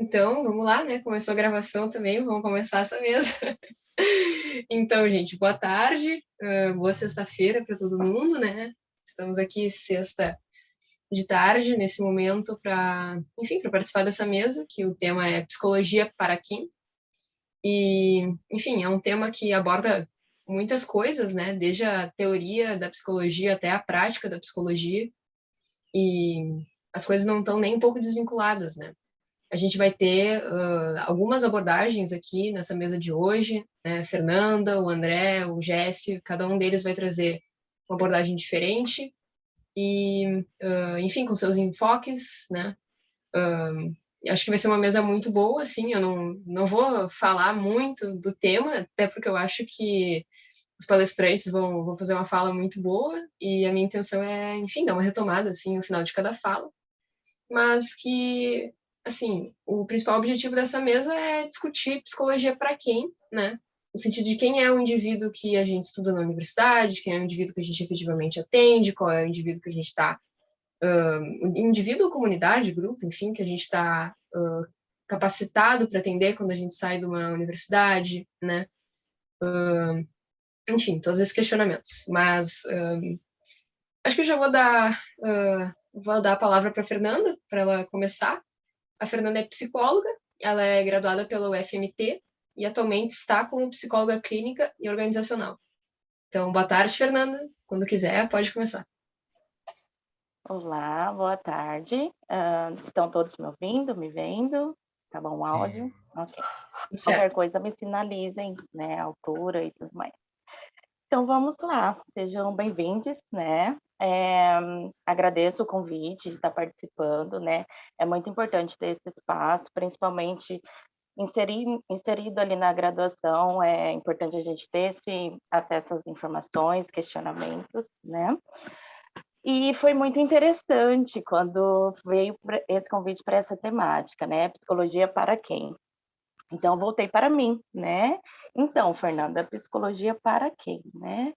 Então, vamos lá, né? Começou a gravação também, vamos começar essa mesa. Então, gente, boa tarde, boa sexta-feira para todo mundo, né? Estamos aqui sexta de tarde, nesse momento, enfim, para participar dessa mesa, que o tema é Psicologia para quem? E, enfim, é um tema que aborda muitas coisas, né? Desde a teoria da psicologia até a prática da psicologia. E as coisas não estão nem um pouco desvinculadas, né? A gente vai ter algumas abordagens aqui nessa mesa de hoje, né? Fernanda, o André, o Jesse, cada um deles vai trazer uma abordagem diferente e, enfim, com seus enfoques, né? Acho que vai ser uma mesa muito boa, assim, eu não vou falar muito do tema, até porque eu acho que os palestrantes vão fazer uma fala muito boa e a minha intenção é, enfim, dar uma retomada, assim, no final de cada fala, mas que, assim, o principal objetivo dessa mesa é discutir psicologia para quem, né? No sentido de quem é o indivíduo que a gente estuda na universidade, quem é o indivíduo que a gente efetivamente atende, qual é o indivíduo que a gente está, indivíduo ou comunidade, grupo, enfim, que a gente está capacitado para atender quando a gente sai de uma universidade, né? Enfim, todos esses questionamentos. Mas acho que eu já vou dar a palavra para a Fernanda, para ela começar. A Fernanda é psicóloga, ela é graduada pela UFMT e atualmente está como psicóloga clínica e organizacional. Então, boa tarde, Fernanda. Quando quiser, pode começar. Olá, boa tarde. Estão todos me ouvindo, me vendo? Tá bom o áudio? Ok. Qualquer Certo. coisa me sinalizem, né, a altura e tudo mais. Então vamos lá, sejam bem-vindos, né? Agradeço o convite de estar participando, né? É muito importante ter esse espaço, principalmente inserido ali na graduação, é importante a gente ter esse acesso às informações, questionamentos, né? E foi muito interessante quando veio esse convite para essa temática, né? Psicologia para quem? Então, voltei para mim, né? Então, Fernanda, psicologia para quem, né?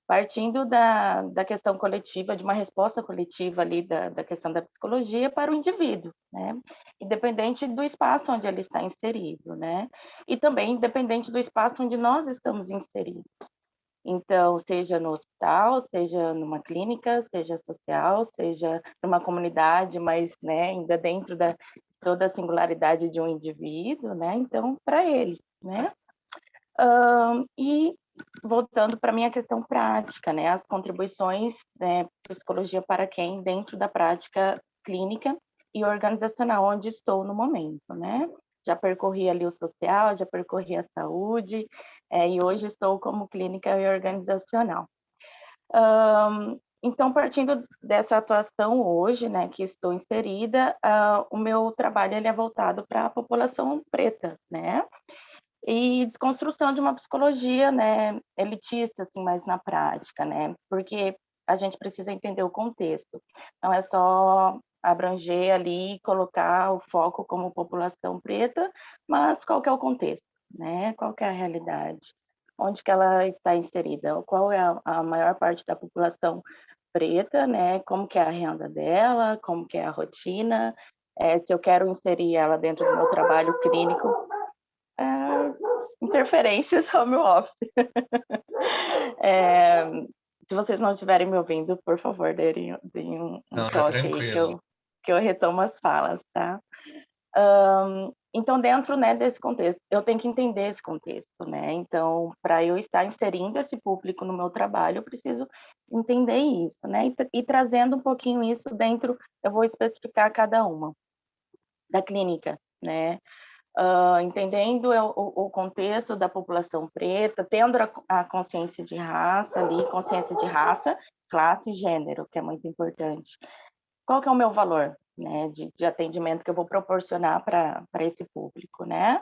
Partindo da questão coletiva, de uma resposta coletiva ali da questão da psicologia para o indivíduo, né? Independente do espaço onde ele está inserido, né? E também independente do espaço onde nós estamos inseridos. Então, seja no hospital, seja numa clínica, seja social, seja numa comunidade, mas, né, ainda dentro da toda a singularidade de um indivíduo, né? Então, para ele, né? E voltando para a minha questão prática, né? As contribuições, né, psicologia para quem dentro da prática clínica e organizacional onde estou no momento, né? Já percorri ali o social, já percorri a saúde, e hoje estou como clínica e organizacional. Então, partindo dessa atuação hoje, né, que estou inserida, o meu trabalho ele é voltado para a população preta, né? E desconstrução de uma psicologia, né, elitista, assim, mais na prática, né? Porque a gente precisa entender o contexto. Não é só abranger ali e colocar o foco como população preta, mas qual que é o contexto, né? Qual que é a realidade? Onde que ela está inserida? Qual é a maior parte da população preta, né? Como que é a renda dela? Como que é a rotina? Se eu quero inserir ela dentro do meu trabalho clínico, interferências home office. É, se vocês não estiverem me ouvindo, por favor, deem um Não, tá toque aí tranquilo. que eu retomo as falas, tá? Então, dentro, né, desse contexto, eu tenho que entender esse contexto, né? Então, para eu estar inserindo esse público no meu trabalho, eu preciso entender isso, né? E trazendo um pouquinho isso dentro, eu vou especificar cada uma da clínica, né? Entendendo o contexto da população preta, tendo a consciência de raça ali, consciência de raça, classe e gênero, que é muito importante. Qual que é o meu valor, né, de atendimento que eu vou proporcionar para esse público, né?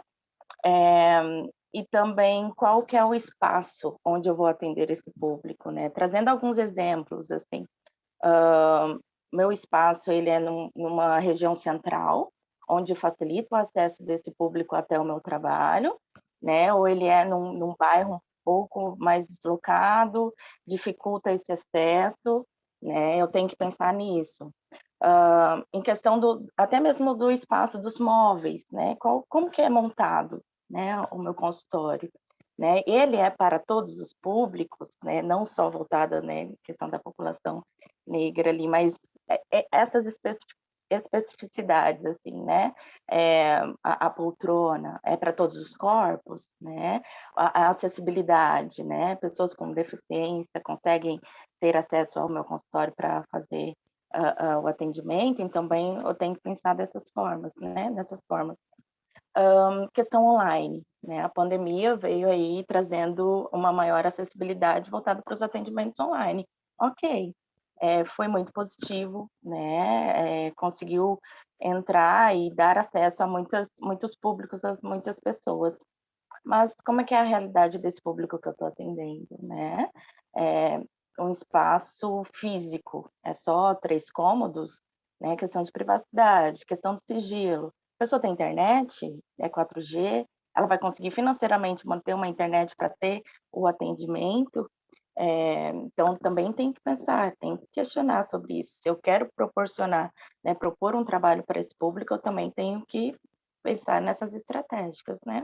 E também qual que é o espaço onde eu vou atender esse público, né? Trazendo alguns exemplos, assim, meu espaço ele é numa região central, onde facilita o acesso desse público até o meu trabalho, né? Ou ele é num bairro um pouco mais deslocado, dificulta esse acesso, né? Eu tenho que pensar nisso. Em questão até mesmo do espaço dos móveis, né? Como que é montado, né, o meu consultório, né? Ele é para todos os públicos, né? Não só voltada, né, questão da população negra ali, mas essas especificidades, assim, né? A poltrona é para todos os corpos, né? A acessibilidade, né? Pessoas com deficiência conseguem ter acesso ao meu consultório para fazer o atendimento, então também eu tenho que pensar dessas formas, né? Dessas formas. Questão online, né? A pandemia veio aí trazendo uma maior acessibilidade voltada para os atendimentos online. Ok, foi muito positivo, né? Conseguiu entrar e dar acesso a muitos públicos, a muitas pessoas. Mas como é que é a realidade desse público que eu estou atendendo, né? É um espaço físico, é só 3 cômodos, né? Questão de privacidade, questão de sigilo. A pessoa tem internet, é 4G, ela vai conseguir financeiramente manter uma internet para ter o atendimento. Então também tem que pensar, tem que questionar sobre isso. Se eu quero proporcionar, né, propor um trabalho para esse público, eu também tenho que pensar nessas estratégicas, né?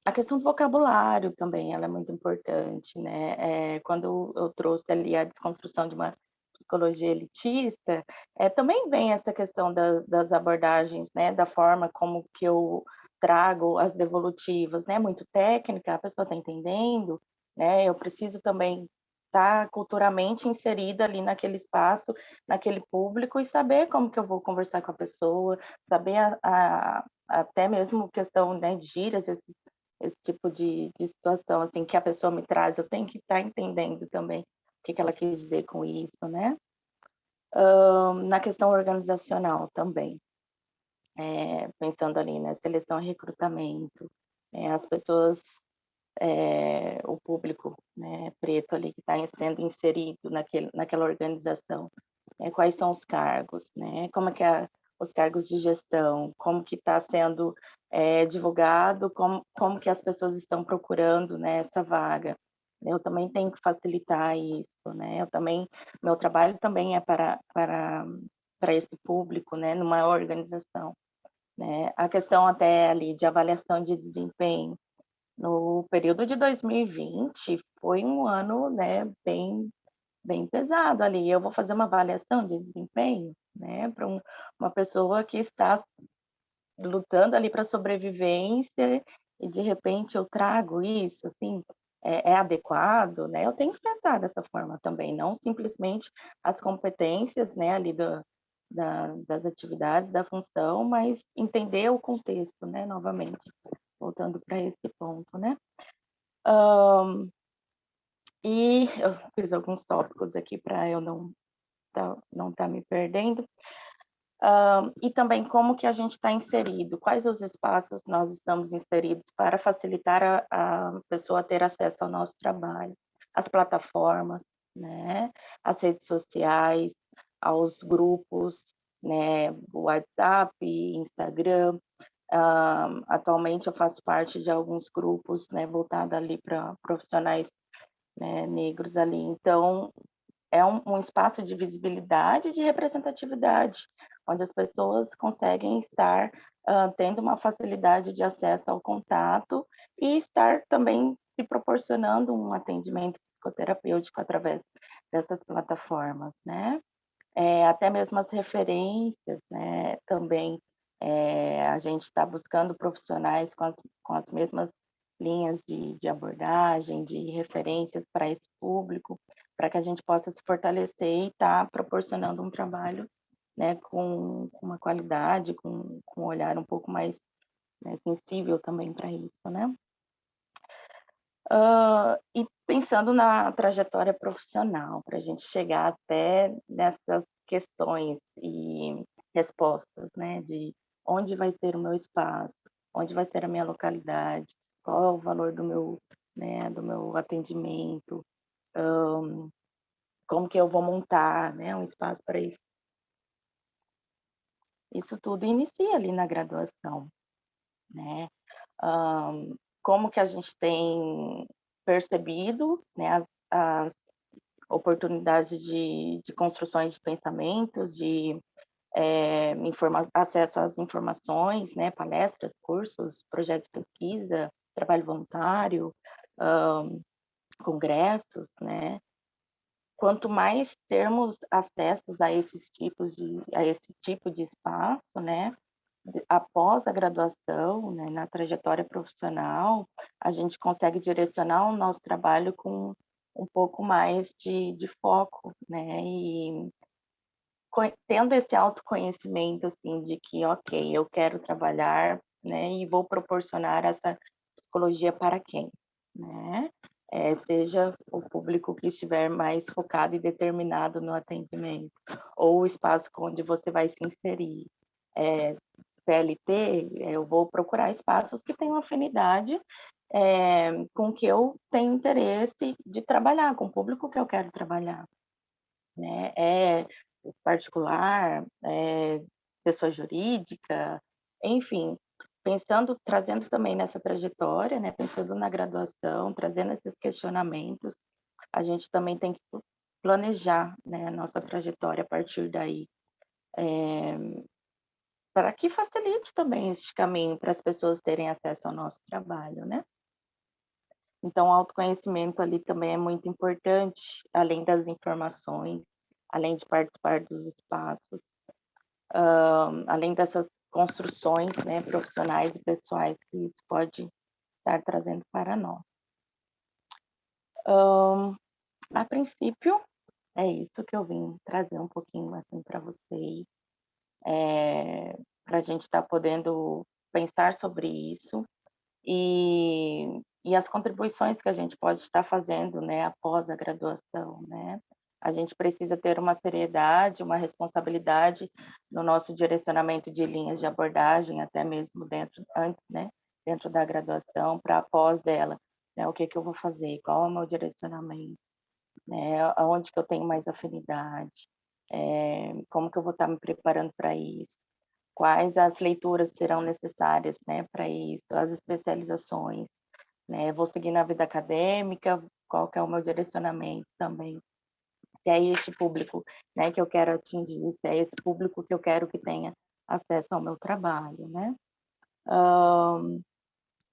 A questão do vocabulário também, ela é muito importante, né? Quando eu trouxe ali a desconstrução de uma psicologia elitista, também vem essa questão das abordagens, né? Da forma como que eu trago as devolutivas, né? Muito técnica, a pessoa está entendendo, né? Eu preciso também estar culturalmente inserida ali naquele espaço, naquele público e saber como que eu vou conversar com a pessoa, saber até mesmo questão, né, de gírias, esse tipo de situação, assim, que a pessoa me traz, eu tenho que estar entendendo também o que ela quis dizer com isso, né? Na questão organizacional também, pensando ali, né, seleção e recrutamento, as pessoas, o público, né, preto ali que está sendo inserido naquela organização, quais são os cargos, né? Como é que os cargos de gestão, como que está sendo divulgado, como que as pessoas estão procurando, né, essa vaga. Eu também tenho que facilitar isso, né? Meu trabalho também é para esse público, né, numa organização, né? A questão até ali de avaliação de desempenho no período de 2020 foi um ano, né, bem pesado ali. Eu vou fazer uma avaliação de desempenho, né, para uma pessoa que está lutando ali para sobrevivência e de repente eu trago isso, assim, é adequado, né? Eu tenho que pensar dessa forma também, não simplesmente as competências, né, ali das atividades, da função, mas entender o contexto, né, novamente, voltando para esse ponto, né? E eu fiz alguns tópicos aqui para eu não tá me perdendo. E também como que a gente está inserido, quais os espaços nós estamos inseridos para facilitar a pessoa ter acesso ao nosso trabalho, as plataformas, né, as redes sociais, aos grupos, né, WhatsApp, Instagram. Atualmente eu faço parte de alguns grupos, né, voltada ali para profissionais, né, negros ali, então é um espaço de visibilidade e de representatividade, onde as pessoas conseguem estar tendo uma facilidade de acesso ao contato e estar também se proporcionando um atendimento psicoterapêutico através dessas plataformas, né? Até mesmo as referências, né? Também a gente está buscando profissionais com as mesmas linhas de abordagem, de referências para esse público, para que a gente possa se fortalecer e estar proporcionando um trabalho, né, com uma qualidade, com um olhar um pouco mais, né, sensível também para isso, né? E pensando na trajetória profissional, para a gente chegar até nessas questões e respostas, né, de onde vai ser o meu espaço, onde vai ser a minha localidade, qual é o valor do meu atendimento, como que eu vou montar, né, um espaço para isso. Isso tudo inicia ali na graduação, né? Como que a gente tem percebido, né, as oportunidade de construções de pensamentos, de acesso às informações, né, palestras, cursos, projetos de pesquisa, trabalho voluntário, congressos, né? Quanto mais termos acessos a esse tipo de espaço, né, após a graduação, né, na trajetória profissional, a gente consegue direcionar o nosso trabalho com um pouco mais de foco, né, e tendo esse autoconhecimento, assim, de que, ok, eu quero trabalhar, né, e vou proporcionar essa psicologia para quem, né? Seja o público que estiver mais focado e determinado no atendimento, ou o espaço onde você vai se inserir. CLT, eu vou procurar espaços que tenham afinidade com o que eu tenho interesse de trabalhar, com o público que eu quero trabalhar, né? Particular, pessoa jurídica, enfim, trazendo também nessa trajetória, né, pensando na graduação, trazendo esses questionamentos, a gente também tem que planejar, né, a nossa trajetória a partir daí, para que facilite também este caminho para as pessoas terem acesso ao nosso trabalho, né? Então, o autoconhecimento ali também é muito importante, além das informações, além de participar dos espaços, além dessas construções, né, profissionais e pessoais que isso pode estar trazendo para nós. A princípio, é isso que eu vim trazer um pouquinho assim para vocês, para a gente estar podendo pensar sobre isso e as contribuições que a gente pode estar fazendo, né, após a graduação, né? A gente precisa ter uma seriedade, uma responsabilidade no nosso direcionamento de linhas de abordagem, até mesmo antes, né, dentro da graduação, para após dela, né, o que que eu vou fazer, qual é o meu direcionamento, né, aonde que eu tenho mais afinidade, como que eu vou estar me preparando para isso, quais as leituras serão necessárias, né, para isso, as especializações, né, vou seguir na vida acadêmica, qual que é o meu direcionamento também, se é esse público, né, que eu quero atingir, se é esse público que eu quero que tenha acesso ao meu trabalho, né.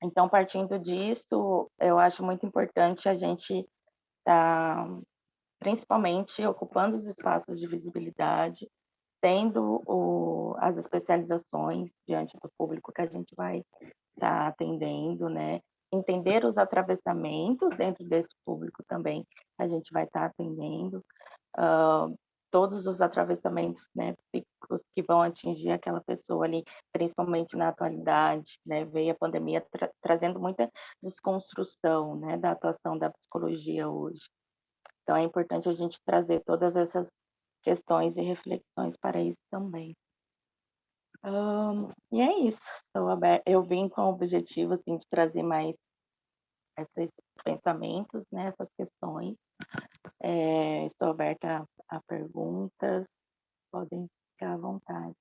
Então, partindo disso, eu acho muito importante a gente estar, principalmente, ocupando os espaços de visibilidade, tendo as especializações diante do público que a gente vai estar atendendo, né? Entender os atravessamentos dentro desse público também que a gente vai estar atendendo, todos os atravessamentos, né, psíquicos que vão atingir aquela pessoa ali, principalmente na atualidade, né? Veio a pandemia trazendo muita desconstrução, né, da atuação da psicologia hoje. Então, é importante a gente trazer todas essas questões e reflexões para isso também. E é isso. Eu vim com o objetivo assim, de trazer mais esses pensamentos, né, essas questões. Estou aberta a perguntas, podem ficar à vontade.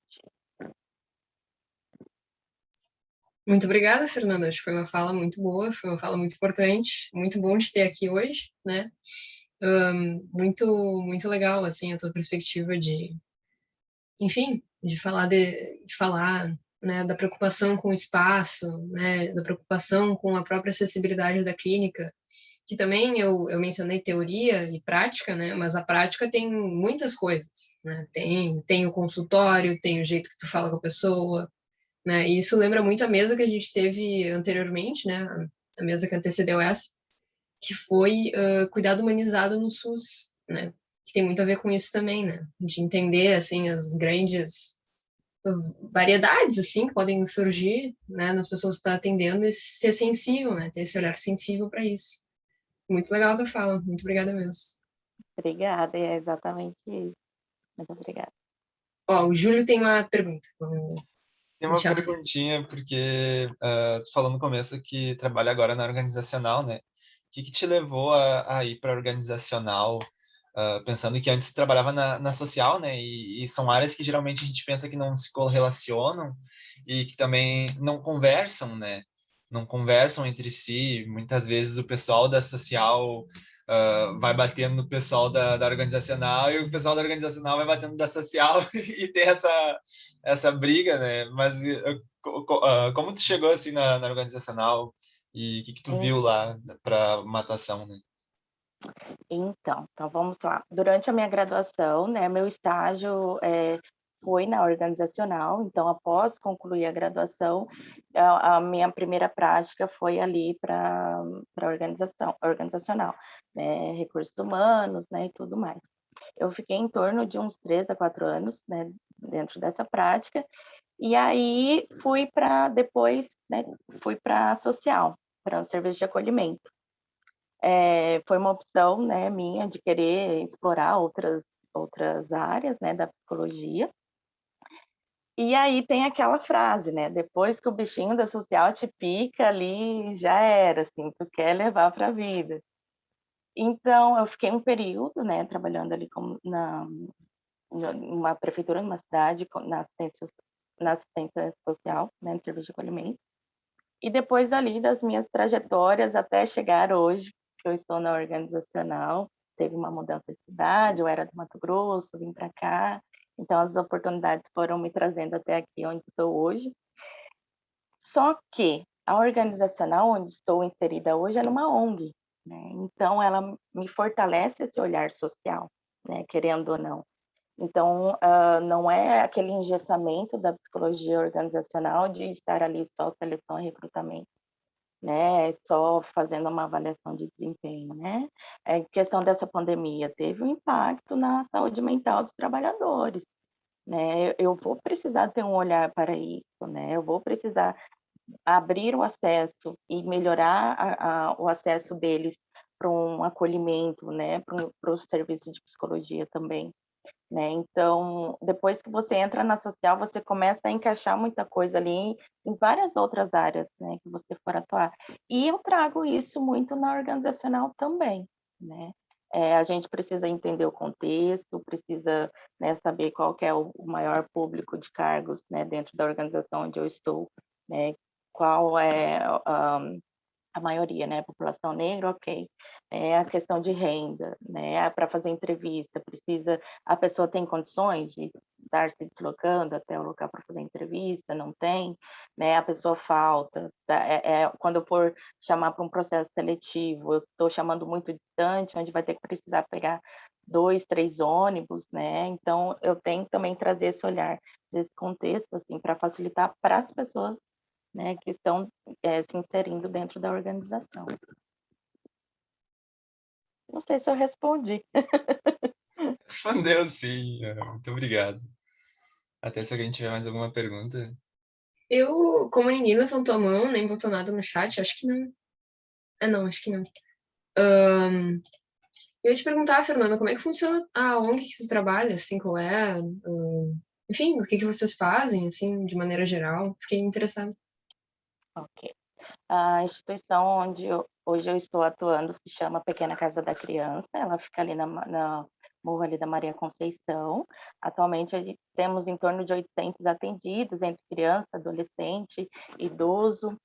Muito obrigada, Fernanda. Acho que foi uma fala muito boa, foi uma fala muito importante, muito bom de ter aqui hoje, né? Muito legal, assim, a tua perspectiva de, enfim, de falar, né, da preocupação com o espaço, né, da preocupação com a própria acessibilidade da clínica, que também eu mencionei teoria e prática, né, mas a prática tem muitas coisas, né, tem o consultório, tem o jeito que tu fala com a pessoa, né, e isso lembra muito a mesa que a gente teve anteriormente, né, a mesa que antecedeu essa, que foi cuidado humanizado no SUS, né, que tem muito a ver com isso também, né, de entender, assim, as grandes variedades, assim, que podem surgir, né, nas pessoas que estão atendendo e ser sensível, né, ter esse olhar sensível para isso. Muito legal a tua fala, muito obrigada mesmo. Obrigada, é exatamente isso. Muito obrigada. Ó, o Júlio tem uma pergunta. Tem uma perguntinha, porque tu falou no começo que trabalha agora na organizacional, né? O que te levou a ir para a organizacional, pensando que antes trabalhava na social, né? E são áreas que geralmente a gente pensa que não se correlacionam e que também não conversam, né? não conversam entre si. Muitas vezes o pessoal da social vai batendo no pessoal da organizacional e o pessoal da organizacional vai batendo da social e tem essa briga, né? Mas como tu chegou assim na organizacional e o que tu viu lá para uma atuação, né? Então vamos lá. Durante a minha graduação, né, meu estágio foi na organizacional. Então, após concluir a graduação, a minha primeira prática foi ali para organizacional, né, recursos humanos, né, e tudo mais. Eu fiquei em torno de uns 3 a 4 anos, né, dentro dessa prática, e aí fui para depois, né, fui para social, para o serviço de acolhimento. Foi uma opção, né, minha de querer explorar outras áreas, né, da psicologia. E aí tem aquela frase, né, depois que o bichinho da social te pica ali, já era, assim, tu quer levar para a vida. Então eu fiquei um período, né, trabalhando ali como numa prefeitura, numa cidade, na assistência social, né, no serviço de acolhimento. E depois dali, das minhas trajetórias até chegar hoje, que eu estou na organizacional, teve uma mudança de cidade, eu era do Mato Grosso, vim para cá, então as oportunidades foram me trazendo até aqui onde estou hoje. Só que a organizacional onde estou inserida hoje é numa ONG, né? Então ela me fortalece esse olhar social, né, querendo ou não. Então, não é aquele engessamento da psicologia organizacional de estar ali só seleção e recrutamento, né, só fazendo uma avaliação de desempenho, né. Questão dessa pandemia, teve um impacto na saúde mental dos trabalhadores, né. Eu vou precisar ter um olhar para isso, né, eu vou precisar abrir o acesso e melhorar o acesso deles para um acolhimento, né, para o serviço de psicologia também, né. Então, depois que você entra na social, você começa a encaixar muita coisa ali em várias outras áreas, né, que você for atuar. E eu trago isso muito na organizacional também, né. A gente precisa entender o contexto, precisa, né, saber qual que é o maior público de cargos, né, dentro da organização onde eu estou, né, qual é a maioria, né, população negra, ok. A questão de renda, né, para fazer entrevista, a pessoa tem condições de estar se deslocando até o local para fazer entrevista, não tem, né, a pessoa falta, quando eu for chamar para um processo seletivo, eu estou chamando muito distante, onde vai ter que precisar pegar 2, 3 ônibus, né, então eu tenho que também trazer esse olhar desse contexto, assim, para facilitar para as pessoas, né, que estão se inserindo dentro da organização. Não sei se eu respondi. Respondeu, sim. Muito obrigado. Até se alguém tiver mais alguma pergunta. Como ninguém levantou a mão, nem botou nada no chat, acho que não. Não, acho que não. Eu ia te perguntar, Fernanda, como é que funciona a ONG que você trabalha, assim, qual é? Enfim, o que vocês fazem, assim, de maneira geral? Fiquei interessada. Ok. A instituição onde hoje eu estou atuando se chama Pequena Casa da Criança, ela fica ali na Morro ali da Maria Conceição. Atualmente temos em torno de 800 atendidos, entre criança, adolescente, idoso.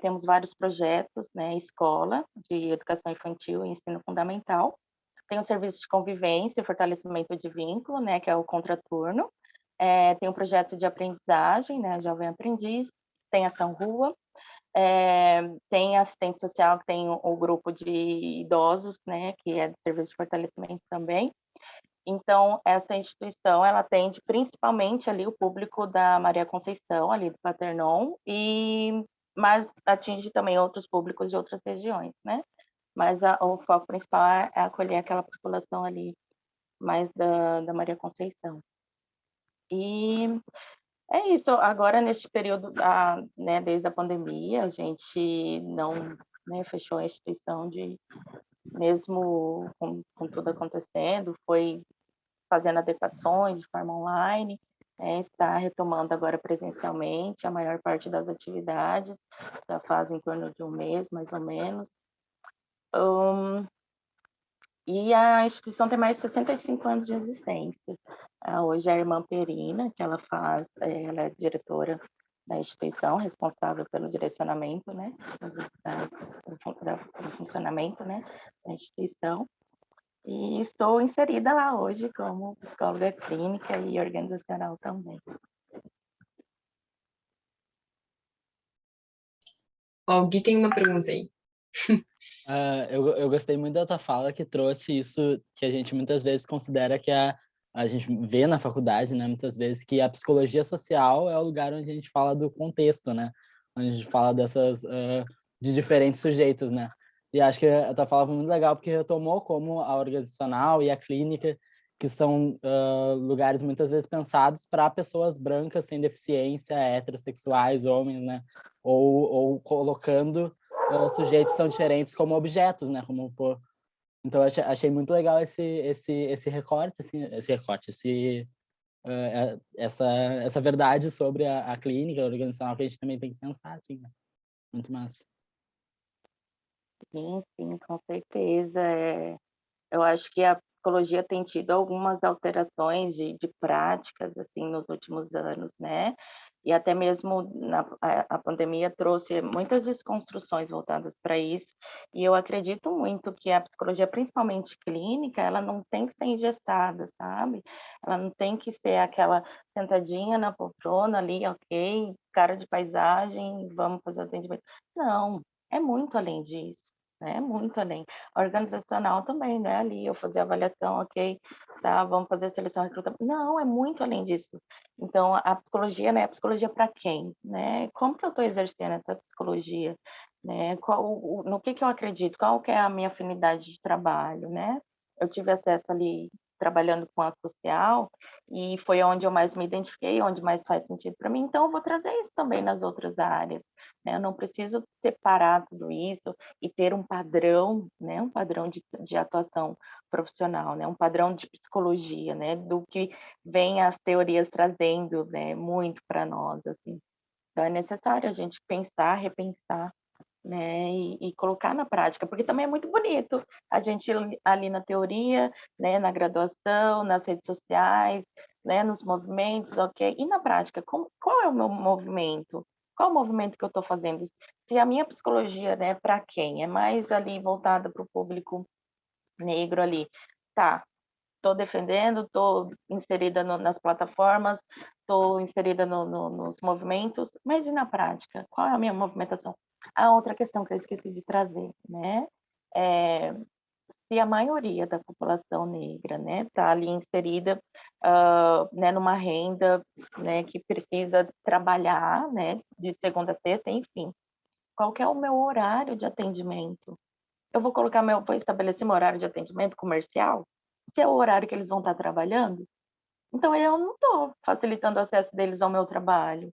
Temos vários projetos, né, escola de educação infantil e ensino fundamental. Tem o serviço de convivência e fortalecimento de vínculo, né, que é o contraturno. Tem o projeto de aprendizagem, né, Jovem Aprendiz. Tem ação rua. Tem assistente social, que tem o grupo de idosos, né, que é de serviço de fortalecimento também. Então, essa instituição, ela atende principalmente ali o público da Maria Conceição, ali do Paternon, mas atinge também outros públicos de outras regiões, né? Mas o foco principal é acolher aquela população ali mais da Maria Conceição. E é isso. Agora, neste período, né, desde a pandemia, a gente não, né, fechou a instituição mesmo com tudo acontecendo, foi fazendo adequações de forma online, né, está retomando agora presencialmente a maior parte das atividades, já faz em torno de um mês, mais ou menos. E a instituição tem mais de 65 anos de existência. Hoje a irmã Perina, que ela é diretora da instituição, responsável pelo direcionamento, né, do funcionamento, né, da instituição. E estou inserida lá hoje como psicóloga clínica e organizacional também. Ó, o Gui tem uma pergunta aí. Eu gostei muito da tua fala, que trouxe isso que a gente muitas vezes considera que a gente vê na faculdade, né, muitas vezes, que a psicologia social é o lugar onde a gente fala do contexto, né, onde a gente fala de diferentes sujeitos, né. E acho que a tua fala foi muito legal, porque retomou como a organizacional e a clínica, que são lugares muitas vezes pensados para pessoas brancas sem deficiência, heterossexuais, homens, né, ou colocando sujeitos são diferentes como objetos, né? Então achei muito legal esse recorte, assim, essa verdade sobre a clínica, a organizacional, que a gente também tem que pensar, assim, né? Muito massa. Sim, com certeza. Eu acho que a psicologia tem tido algumas alterações de práticas, assim, nos últimos anos, né? E até mesmo a pandemia trouxe muitas desconstruções voltadas para isso, e eu acredito muito que a psicologia, principalmente clínica, ela não tem que ser engessada, sabe? Ela não tem que ser aquela sentadinha na poltrona ali, ok, cara de paisagem, vamos fazer atendimento. Não, é muito além disso. É muito além. Organizacional também, né? Ali eu fazer avaliação, ok, tá, vamos fazer seleção, recrutamento. Não, é muito além disso. Então, a psicologia, né? A psicologia para quem, né? Como que eu estou exercendo essa psicologia, né? No que eu acredito? Qual que é a minha afinidade de trabalho, né? Eu tive acesso ali trabalhando com a social e foi onde eu mais me identifiquei, onde mais faz sentido para mim. Então, eu vou trazer isso também nas outras áreas, né? Eu não preciso separar tudo isso e ter um padrão, né? Um padrão de atuação profissional, né? Um padrão de psicologia, né? Do que vem as teorias trazendo, né? Muito para nós, assim. Então, é necessário a gente pensar, repensar, né, e colocar na prática, porque também é muito bonito a gente ali na teoria, né, na graduação, nas redes sociais, né, nos movimentos, ok? E na prática, qual é o meu movimento? Qual o movimento que eu estou fazendo? Se a minha psicologia, né, para quem? É mais ali voltada para o público negro ali, tá? Estou defendendo, estou inserida nas plataformas, estou inserida nos movimentos, mas e na prática? Qual é a minha movimentação? A outra questão que eu esqueci de trazer, né? Se a maioria da população negra, né, está ali inserida, né, numa renda, né, que precisa trabalhar, né, de segunda a sexta, enfim, qual que é o meu horário de atendimento? Eu vou vou estabelecer meu horário de atendimento comercial, se é o horário que eles vão estar trabalhando, então eu não estou facilitando o acesso deles ao meu trabalho,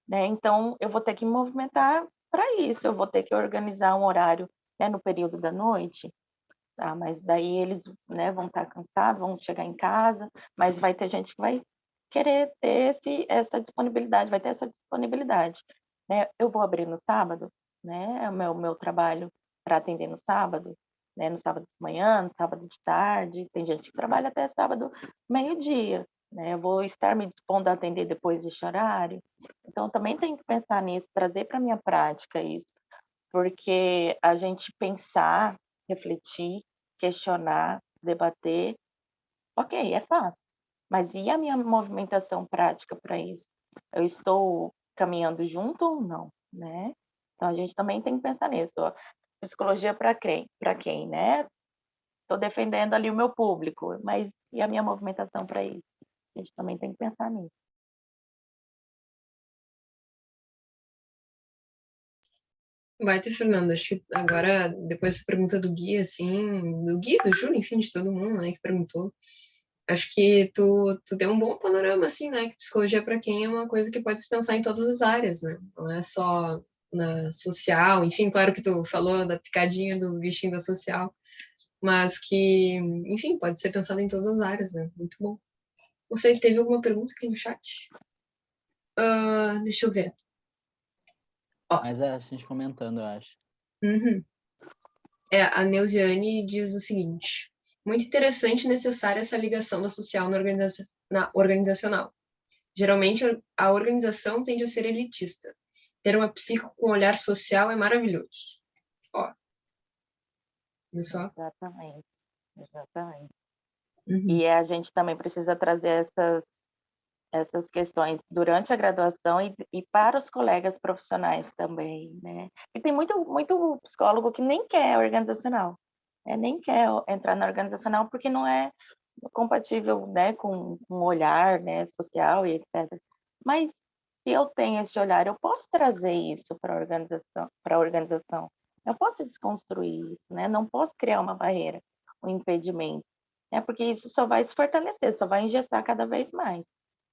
né? Então eu vou ter que me movimentar para isso, eu vou ter que organizar um horário, né, no período da noite, tá? Mas daí eles, né, vão estar cansados, vão chegar em casa, mas vai ter gente que vai querer ter essa disponibilidade, vai ter essa disponibilidade, né? Eu vou abrir no sábado, né? É o meu trabalho para atender no sábado, né? No sábado de manhã, no sábado de tarde, tem gente que trabalha até sábado meio-dia, né? Eu vou estar me dispondo a atender depois desse horário, então também tenho que pensar nisso, trazer para minha prática isso, porque a gente pensar, refletir, questionar, debater, ok, é fácil. Mas e a minha movimentação prática para isso? Eu estou caminhando junto ou não, né? Então a gente também tem que pensar nisso. Ó. Psicologia para quem? Para quem, né? Estou defendendo ali o meu público, mas e a minha movimentação para isso? A gente também tem que pensar nisso. Vai ter, Fernanda. Acho que agora, depois dessa pergunta do Gui, assim, do Gui, do Júlio, enfim, de todo mundo, né, que perguntou, acho que tu deu um bom panorama, assim, né, que psicologia para quem é uma coisa que pode se pensar em todas as áreas, né, não é só na social, enfim, claro que tu falou da picadinha do bichinho da social, mas que, enfim, pode ser pensado em todas as áreas, né, muito bom. Você teve alguma pergunta aqui no chat? Deixa eu ver. Mas é a gente comentando, eu acho. Uhum. A Neuziane diz o seguinte: muito interessante e necessária essa ligação da social na organizacional. Geralmente, a organização tende a ser elitista. Ter uma psico com olhar social é maravilhoso. Ó. Viu só? Exatamente. Exatamente. Uhum. E a gente também precisa trazer essas questões durante a graduação e para os colegas profissionais também, né? E tem muito psicólogo que nem quer organizacional, né? Nem quer entrar na organizacional porque não é compatível, né, com um olhar, né, social e etc. Mas se eu tenho esse olhar, eu posso trazer isso para a organização. Eu posso desconstruir isso, né? Não posso criar uma barreira, um impedimento, né? Porque isso só vai se fortalecer, só vai engessar cada vez mais,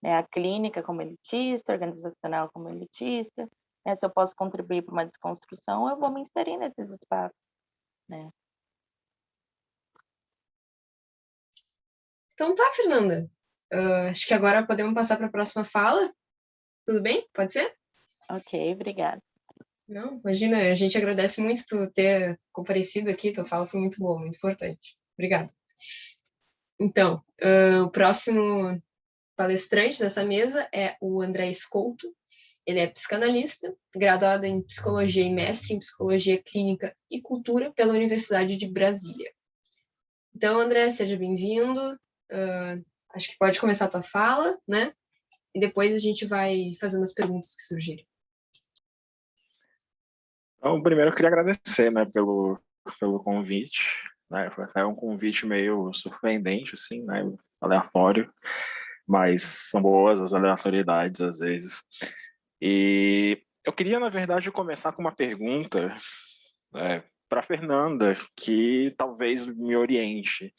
né? A clínica como elitista, organizacional como elitista, né? Se eu posso contribuir para uma desconstrução, eu vou me inserir nesses espaços, né? Então tá, Fernanda. Acho que agora podemos passar para a próxima fala. Tudo bem? Pode ser? Ok, obrigada. Não, imagina, a gente agradece muito tu ter comparecido aqui, tua fala foi muito boa, muito importante. Obrigada. Então, o próximo palestrante dessa mesa é o André Scouto. Ele é psicanalista, graduado em psicologia e mestre em psicologia clínica e cultura pela Universidade de Brasília. Então, André, seja bem-vindo. Acho que pode começar a tua fala, né? E depois a gente vai fazendo as perguntas que surgirem. Então, primeiro eu queria agradecer, né, pelo convite, né, foi um convite meio surpreendente, assim, né, aleatório, mas são boas as aleatoriedades às vezes. E eu queria, na verdade, começar com uma pergunta, né, para Fernanda, que talvez me oriente,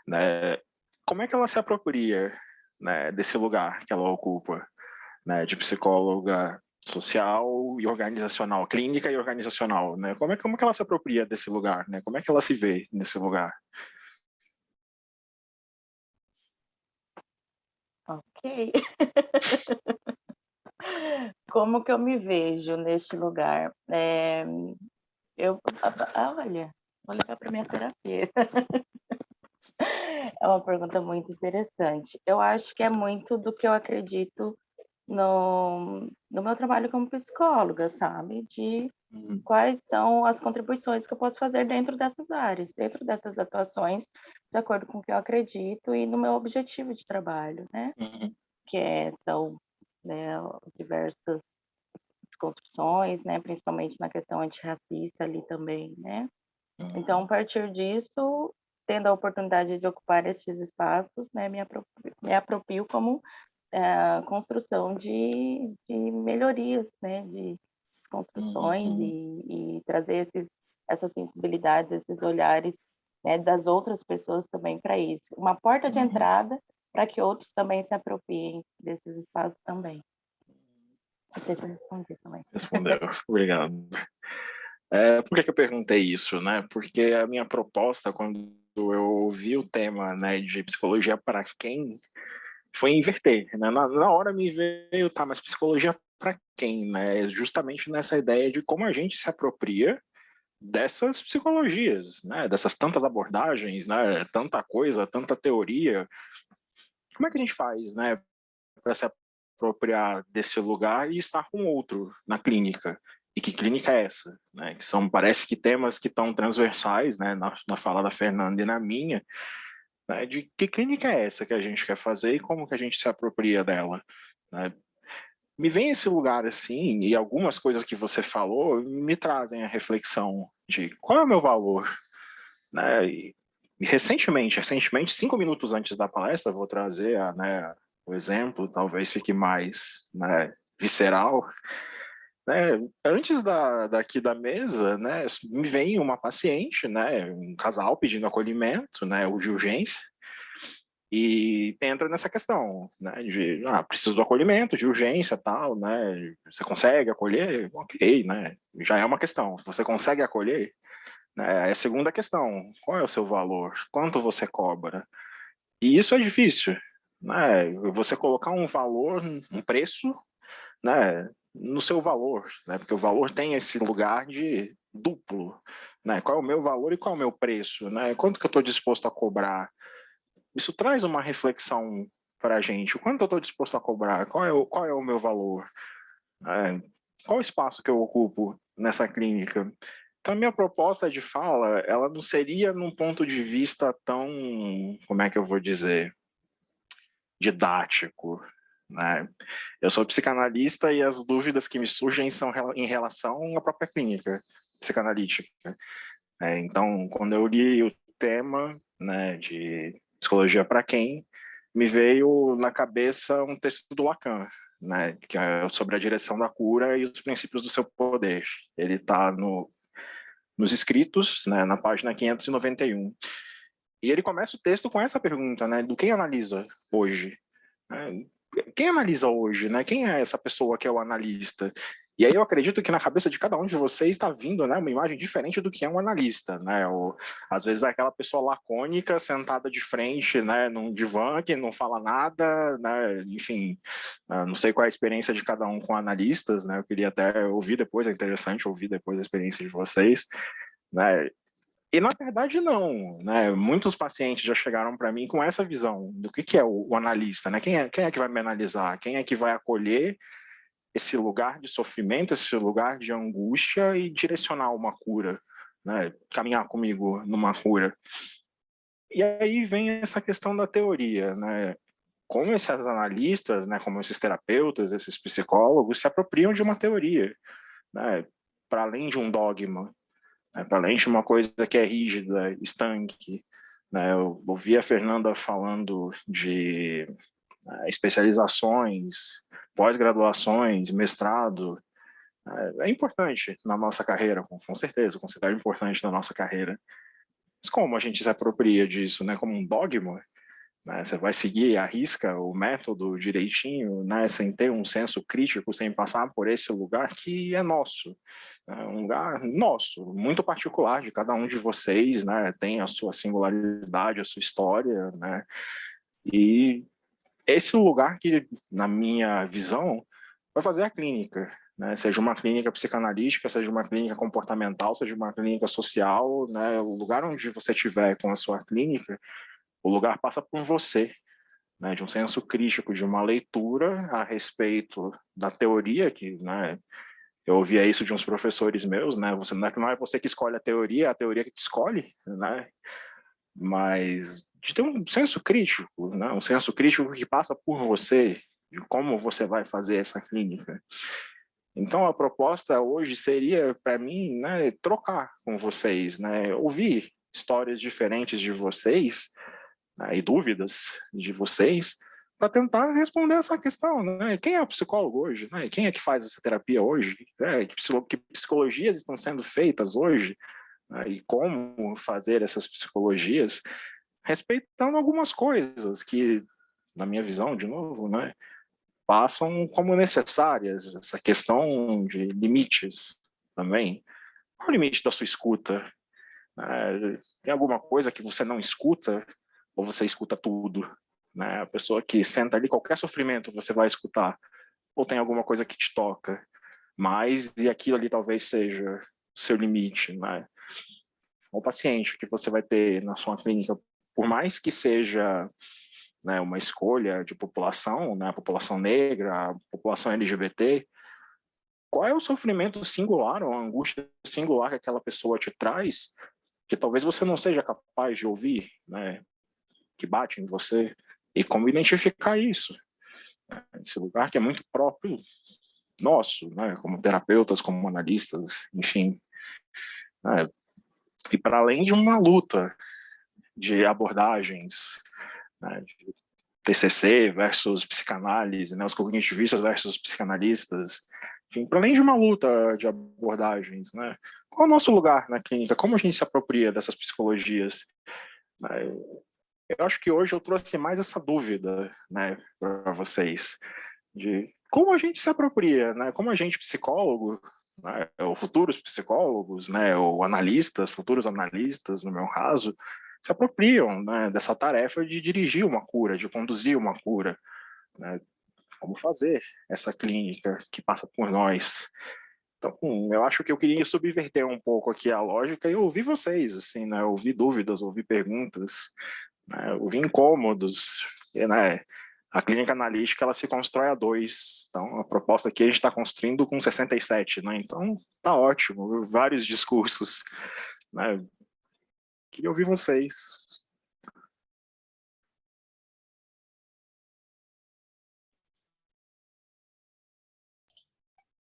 né, como é que ela se apropria, né, desse lugar que ela ocupa, né, de psicóloga social e organizacional, clínica e organizacional, né? Como que ela se apropria desse lugar, né? Como é que ela se vê nesse lugar? Ok. Como que eu me vejo neste lugar? Olha, vou levar para minha terapia. É uma pergunta muito interessante. Eu acho que é muito do que eu acredito no meu trabalho como psicóloga, sabe? De quais são as contribuições que eu posso fazer dentro dessas áreas, dentro dessas atuações, de acordo com o que eu acredito e no meu objetivo de trabalho, né? Que são, né, diversas desconstruções, né? Principalmente na questão antirracista ali também, né? Então, a partir disso, tendo a oportunidade de ocupar esses espaços, né, me aproprio como construção de melhorias, né, de desconstruções e trazer essas sensibilidades, esses olhares, né, das outras pessoas também para isso. Uma porta de entrada para que outros também se apropriem desses espaços também. Não sei se eu respondi também. Respondeu, obrigado. Por que eu perguntei isso, né? Porque a minha proposta, quando eu ouvi o tema, né, de psicologia para quem, foi inverter, né? Na hora me veio, tá, mas psicologia para quem, né? Justamente nessa ideia de como a gente se apropria dessas psicologias, né? Dessas tantas abordagens, né? Tanta coisa, tanta teoria. Como é que a gente faz, né, para se apropriar desse lugar e estar com outro na clínica? E que clínica é essa? Né? Que parece que temas que estão transversais, né, na fala da Fernanda e na minha, né, de que clínica é essa que a gente quer fazer e como que a gente se apropria dela, né? Me vem esse lugar assim, e algumas coisas que você falou me trazem a reflexão de qual é o meu valor, né? E recentemente, 5 minutos antes da palestra, vou trazer né, o exemplo, talvez fique mais, né, visceral, né? Antes daqui da mesa, né, me vem uma paciente, né, um casal pedindo acolhimento, né, o de urgência, e entra nessa questão, né, de preciso do acolhimento, de urgência, tal, né, você consegue acolher? Ok, né, já é uma questão, se você consegue acolher, né, é a segunda questão, qual é o seu valor, quanto você cobra? E isso é difícil, né, você colocar um valor, um preço, né, no seu valor, né, porque o valor tem esse lugar de duplo, né, qual é o meu valor e qual é o meu preço, né, quanto que eu estou disposto a cobrar? Isso traz uma reflexão para a gente? O quanto eu estou disposto a cobrar? Qual é o meu valor? Qual o espaço que eu ocupo nessa clínica? Então, a minha proposta de fala, ela não seria num ponto de vista tão, como é que eu vou dizer, didático, né? Eu sou psicanalista e as dúvidas que me surgem são em relação à própria clínica psicanalítica. Então, quando eu li o tema, né, de psicologia para quem, me veio na cabeça um texto do Lacan, né, que é sobre a direção da cura e os princípios do seu poder. Ele está nos escritos, né, na página 591. E ele começa o texto com essa pergunta, né, do quem analisa hoje? Quem analisa hoje, né? Quem é essa pessoa que é o analista? E aí eu acredito que na cabeça de cada um de vocês está vindo, né, uma imagem diferente do que é um analista, né? Ou, às vezes é aquela pessoa lacônica sentada de frente, né, num divã que não fala nada, né? Enfim, não sei qual é a experiência de cada um com analistas, né? Eu queria até ouvir depois, é interessante ouvir depois a experiência de vocês, né? E, na verdade, não, né? Muitos pacientes já chegaram para mim com essa visão do que é o analista, né? Quem é que vai me analisar? Quem é que vai acolher esse lugar de sofrimento, esse lugar de angústia e direcionar uma cura, né? Caminhar comigo numa cura. E aí vem essa questão da teoria, né? Como esses analistas, né, como esses terapeutas, esses psicólogos se apropriam de uma teoria, né? Para além de um dogma, para além de uma coisa que é rígida, estanque. Né? Eu ouvi a Fernanda falando de especializações, pós-graduações, mestrado. É importante na nossa carreira, com certeza, considero importante na nossa carreira. Mas como a gente se apropria disso, né? Como um dogma? Né? Você vai seguir à risca o método direitinho, né? Sem ter um senso crítico, sem passar por esse lugar que é nosso. Um lugar nosso, muito particular de cada um de vocês, né? Tem a sua singularidade, a sua história, né? E esse lugar que, na minha visão, vai fazer a clínica, né? Seja uma clínica psicanalítica, seja uma clínica comportamental, seja uma clínica social, né? O lugar onde você estiver com a sua clínica, o lugar passa por você, né? De um senso crítico, de uma leitura a respeito da teoria que, né? Eu ouvia isso de uns professores meus, né? Não é você que escolhe a teoria que te escolhe, né? Mas de ter um senso crítico, né? Um senso crítico que passa por você, de como você vai fazer essa clínica. Então, a proposta hoje seria, para mim, né, trocar com vocês, né? Ouvir histórias diferentes de vocês, né, e dúvidas de vocês, para tentar responder essa questão, né? Quem é o psicólogo hoje? Né? Quem é que faz essa terapia hoje? Que psicologias estão sendo feitas hoje? Né? E como fazer essas psicologias? Respeitando algumas coisas que, na minha visão, de novo, né, passam como necessárias. Essa questão de limites também. Qual é o limite da sua escuta? Tem alguma coisa que você não escuta ou você escuta tudo? Né? A pessoa que senta ali, qualquer sofrimento você vai escutar, ou tem alguma coisa que te toca mais e aquilo ali talvez seja o seu limite, né? O paciente que você vai ter na sua clínica, por mais que seja, né, uma escolha de população, né, a população negra, a população LGBT, qual é o sofrimento singular ou a angústia singular que aquela pessoa te traz, que talvez você não seja capaz de ouvir, né, que bate em você, e como identificar isso. Esse lugar que é muito próprio nosso, né, como terapeutas, como analistas, enfim. Né, e para além de uma luta de abordagens, né, de TCC versus psicanálise, né, os cognitivistas versus os psicanalistas, enfim, para além de uma luta de abordagens, né, qual é o nosso lugar na clínica? Como a gente se apropria dessas psicologias? Eu acho que hoje eu trouxe mais essa dúvida, né, para vocês, de como a gente se apropria, né, como a gente, psicólogo, né, ou futuros psicólogos, né, ou analistas, futuros analistas, no meu caso, se apropriam, né, dessa tarefa de dirigir uma cura, de conduzir uma cura, né, como fazer essa clínica que passa por nós. Então, eu acho que eu queria subverter um pouco aqui a lógica e ouvir vocês, assim, né, ouvir dúvidas, ouvir perguntas, né, ouvir incômodos, né, A clínica analítica, ela se constrói a 2. Então, a proposta aqui a gente está construindo com 67, né? Então, tá ótimo. Vários discursos, né? Queria ouvir vocês.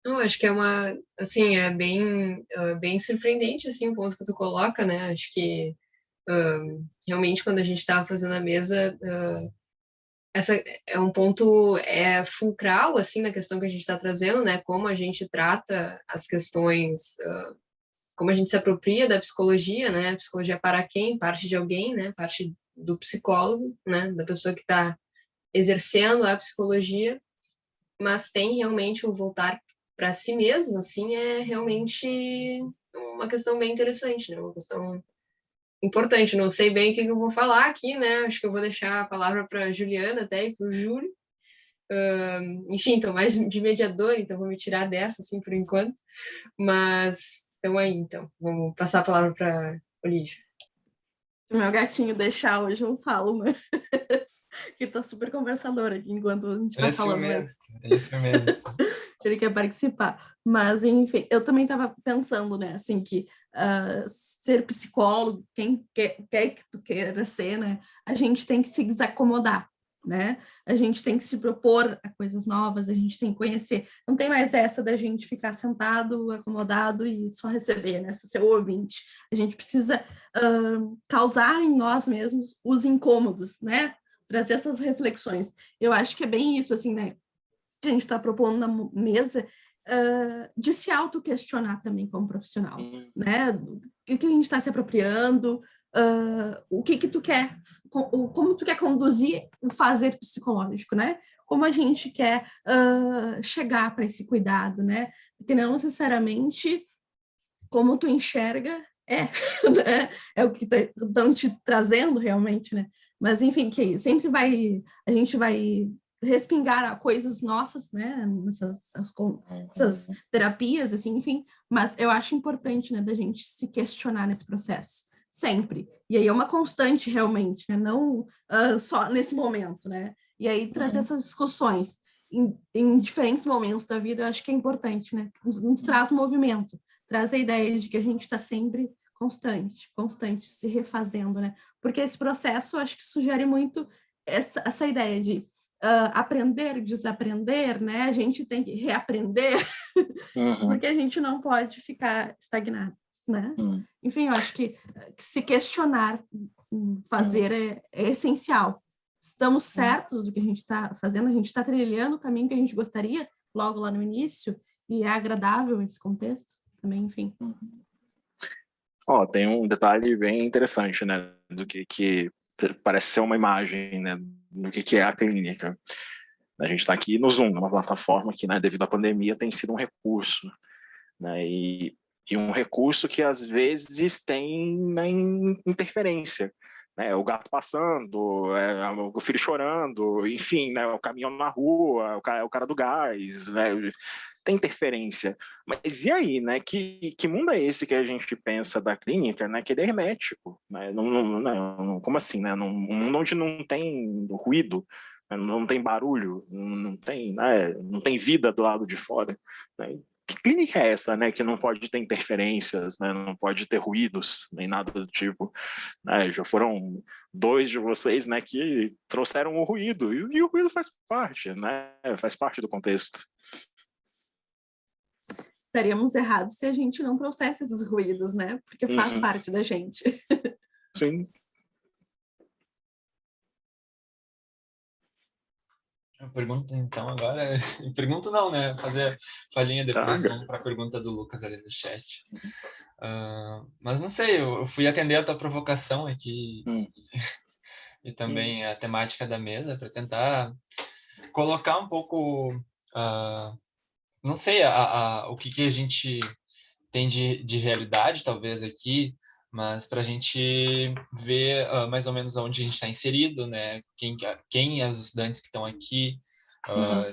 Não, acho que é uma, assim, bem surpreendente, assim, o ponto que tu coloca, né? Acho que realmente quando a gente estava fazendo a mesa, essa é um ponto fulcral, assim, na questão que a gente está trazendo, né? Como a gente trata as questões, como a gente se apropria da psicologia, né? Psicologia para quem? Parte de alguém, né? Parte do psicólogo, né? Da pessoa que está exercendo a psicologia, mas tem realmente o voltar para si mesmo, assim, é realmente uma questão bem interessante, né? Uma questão importante. Não sei bem o que eu vou falar aqui, né? Acho que eu vou deixar a palavra para a Juliana até e para o Júlio. Enfim, estou mais de mediador, então vou me tirar dessa, assim, por enquanto. Mas, então aí, então. Vamos passar a palavra para Olívia. Se meu gatinho deixar hoje, eu falo, né? Que ele tá super conversador aqui enquanto a gente tá falando. Mas... Isso mesmo. Ele quer participar. Mas, enfim, eu também estava pensando, né, assim, que ser psicólogo, quem quer que tu queira ser, né, a gente tem que se desacomodar, né? A gente tem que se propor a coisas novas, a gente tem que conhecer. Não tem mais essa da gente ficar sentado, acomodado e só receber, né? Ser seu ouvinte. A gente precisa causar em nós mesmos os incômodos, né? Trazer essas reflexões. Eu acho que é bem isso, assim, né? Que a gente está propondo na mesa, de se auto-questionar também como profissional, né? O que a gente está se apropriando, o que tu quer, como tu quer conduzir o fazer psicológico, né? Como a gente quer chegar para esse cuidado, né? Porque não necessariamente como tu enxerga né? É o que estão te trazendo realmente, né? Mas, enfim, que sempre a gente vai respingar coisas nossas, né? Essas terapias, assim, enfim. Mas eu acho importante, né, da gente se questionar nesse processo, sempre. E aí é uma constante, realmente, né? Não só nesse momento, né? E aí trazer essas discussões em diferentes momentos da vida, eu acho que é importante, né? Nos traz movimento, traz a ideia de que a gente está sempre constante, se refazendo, né? Porque esse processo, eu acho que sugere muito essa ideia de aprender, desaprender, né? A gente tem que reaprender, porque a gente não pode ficar estagnado, né? Enfim, eu acho que se questionar, fazer é essencial. Estamos certos do que a gente está fazendo, a gente está trilhando o caminho que a gente gostaria, logo lá no início, e é agradável esse contexto também, enfim. Tem um detalhe bem interessante, né, do que parece ser uma imagem, né, do que é a clínica. A gente está aqui no Zoom, numa plataforma que, né, devido à pandemia, tem sido um recurso, né, e um recurso que às vezes tem, né, interferência, né, o gato passando, o filho chorando, enfim, né, o caminhão na rua, o cara do gás, né, tem interferência. Mas e aí, né? Que mundo é esse que a gente pensa da clínica, né? Que ele é hermético, né? Como assim, né? Um mundo onde não tem ruído, né? Não tem barulho, não tem, né? Não tem vida do lado de fora, né? Que clínica é essa, né? Que não pode ter interferências, né? Não pode ter ruídos, nem nada do tipo, né? Já foram 2 de vocês, né? Que trouxeram o ruído, e o ruído faz parte, né? Faz parte do contexto. Estaríamos errados se a gente não trouxesse esses ruídos, né? Porque faz parte da gente. Sim. Eu pergunto então agora. Pergunto não, né? Fazer falinha depois para a pergunta do Lucas ali no chat. Mas não sei, eu fui atender a tua provocação aqui e também a temática da mesa para tentar colocar um pouco, não sei, o que a gente tem de realidade, talvez, aqui, mas para a gente ver mais ou menos onde a gente está inserido, né? Quem é os estudantes que estão aqui,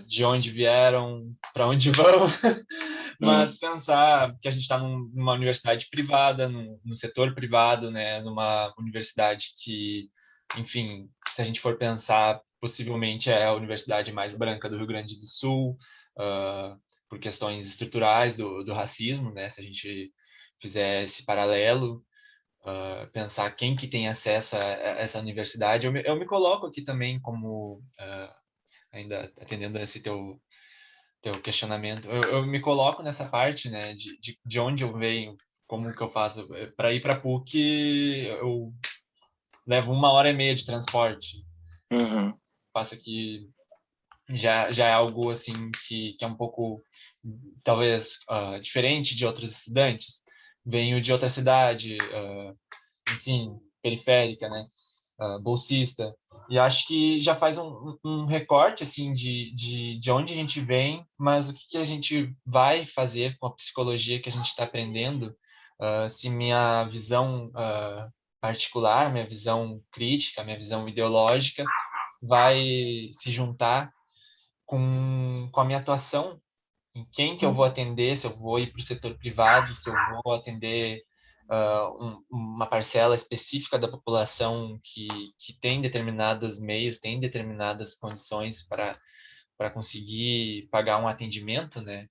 de onde vieram, para onde vão, mas pensar que a gente está numa universidade privada, no setor privado, né? Numa universidade que enfim, se a gente for pensar, possivelmente é a universidade mais branca do Rio Grande do Sul, por questões estruturais do racismo, né? Se a gente fizer esse paralelo, pensar quem que tem acesso a essa universidade, eu me coloco aqui também como, ainda atendendo a esse teu questionamento, eu me coloco nessa parte, né, de onde eu venho, como que eu faço. Para ir para a PUC, eu levo 1h30 de transporte. Uhum. Passa que já é algo assim que é um pouco, talvez, diferente de outros estudantes. Venho de outra cidade, enfim, periférica, né? Bolsista. E acho que já faz um recorte assim de onde a gente vem, mas o que a gente vai fazer com a psicologia que a gente está aprendendo, se minha visão particular, minha visão crítica, minha visão ideológica vai se juntar com a minha atuação, em quem que eu vou atender, se eu vou ir para o setor privado, se eu vou atender uma parcela específica da população que tem determinados meios, tem determinadas condições para conseguir pagar um atendimento, né?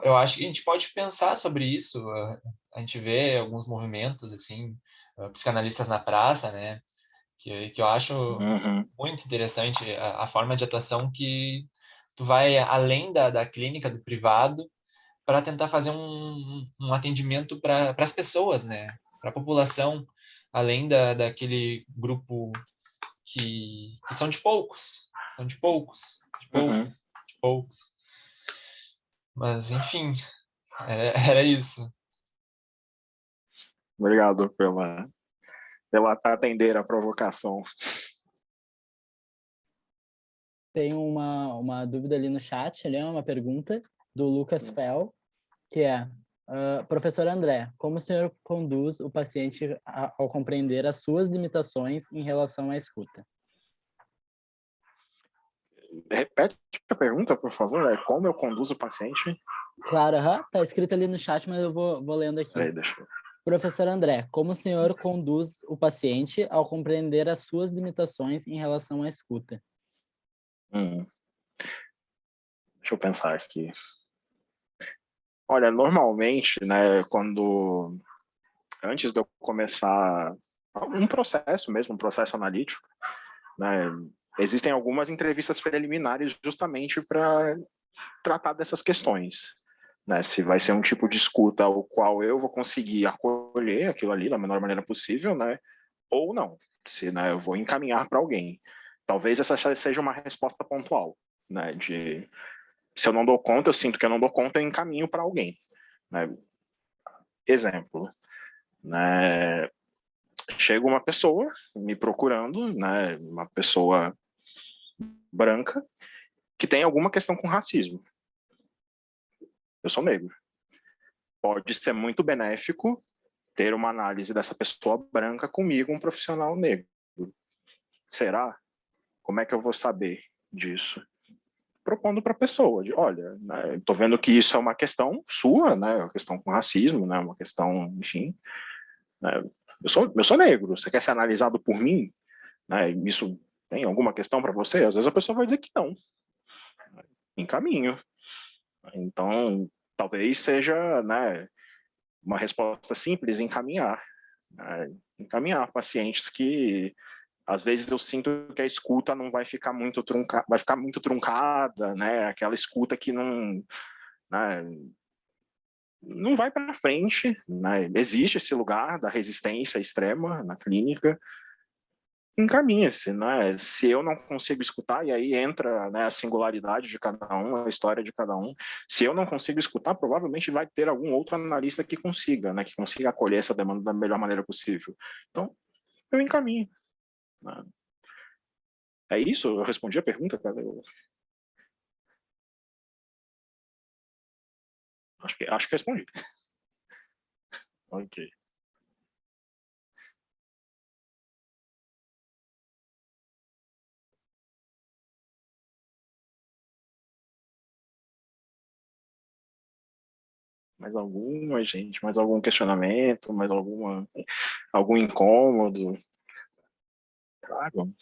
Eu acho que a gente pode pensar sobre isso. A gente vê alguns movimentos, assim, psicanalistas na praça, né? Que eu acho Uhum. muito interessante a forma de atuação que tu vai além da clínica, do privado, para tentar fazer um atendimento para as pessoas, né? Para a população, além daquele grupo que são de poucos, são de poucos, de Uhum. poucos, de poucos. Mas, enfim, era isso. Obrigado pela atender a provocação. Tem uma dúvida ali no chat, ali é uma pergunta do Lucas Fel, que é: professor André, como o senhor conduz o paciente ao compreender as suas limitações em relação à escuta? Repete a pergunta, por favor. Como eu conduzo o paciente? Claro, tá escrito ali no chat, mas eu vou lendo aqui. Peraí, deixa eu... Professor André, como o senhor conduz o paciente ao compreender as suas limitações em relação à escuta? Deixa eu pensar aqui. Olha, normalmente, né, antes de eu começar um processo mesmo, um processo analítico, né, existem algumas entrevistas preliminares justamente para tratar dessas questões, né, se vai ser um tipo de escuta o qual eu vou conseguir acolher aquilo ali da menor maneira possível, né, ou não, se, né, eu vou encaminhar para alguém. Talvez essa seja uma resposta pontual, né, se eu não dou conta, eu sinto que eu não dou conta, eu encaminho para alguém, né. Exemplo, né, chega uma pessoa me procurando, né, uma pessoa branca que tem alguma questão com racismo. Eu sou negro. Pode ser muito benéfico ter uma análise dessa pessoa branca comigo, um profissional negro. Será? Como é que eu vou saber disso? Propondo para a pessoa, olha, né, tô vendo que isso é uma questão sua, né, uma questão com racismo, né, uma questão, enfim, né, eu sou negro, você quer ser analisado por mim? Né, isso tem alguma questão para você? Às vezes a pessoa vai dizer que não. Encaminho. Então, talvez seja, né, uma resposta simples, encaminhar. Né, encaminhar pacientes que às vezes eu sinto que a escuta não vai ficar muito truncada, vai ficar muito truncada, né? Aquela escuta que não, né, não vai para frente, né? Existe esse lugar da resistência extrema na clínica, encaminha-se, né? Se eu não consigo escutar, e aí entra, né, a singularidade de cada um, a história de cada um. Se eu não consigo escutar, provavelmente vai ter algum outro analista que consiga, né? Que consiga acolher essa demanda da melhor maneira possível. Então, eu encaminho. Né? É isso? Eu respondi a pergunta, cara? Acho que respondi. Ok. Mais alguma, gente? Mais algum questionamento? Mais algum incômodo? Claro.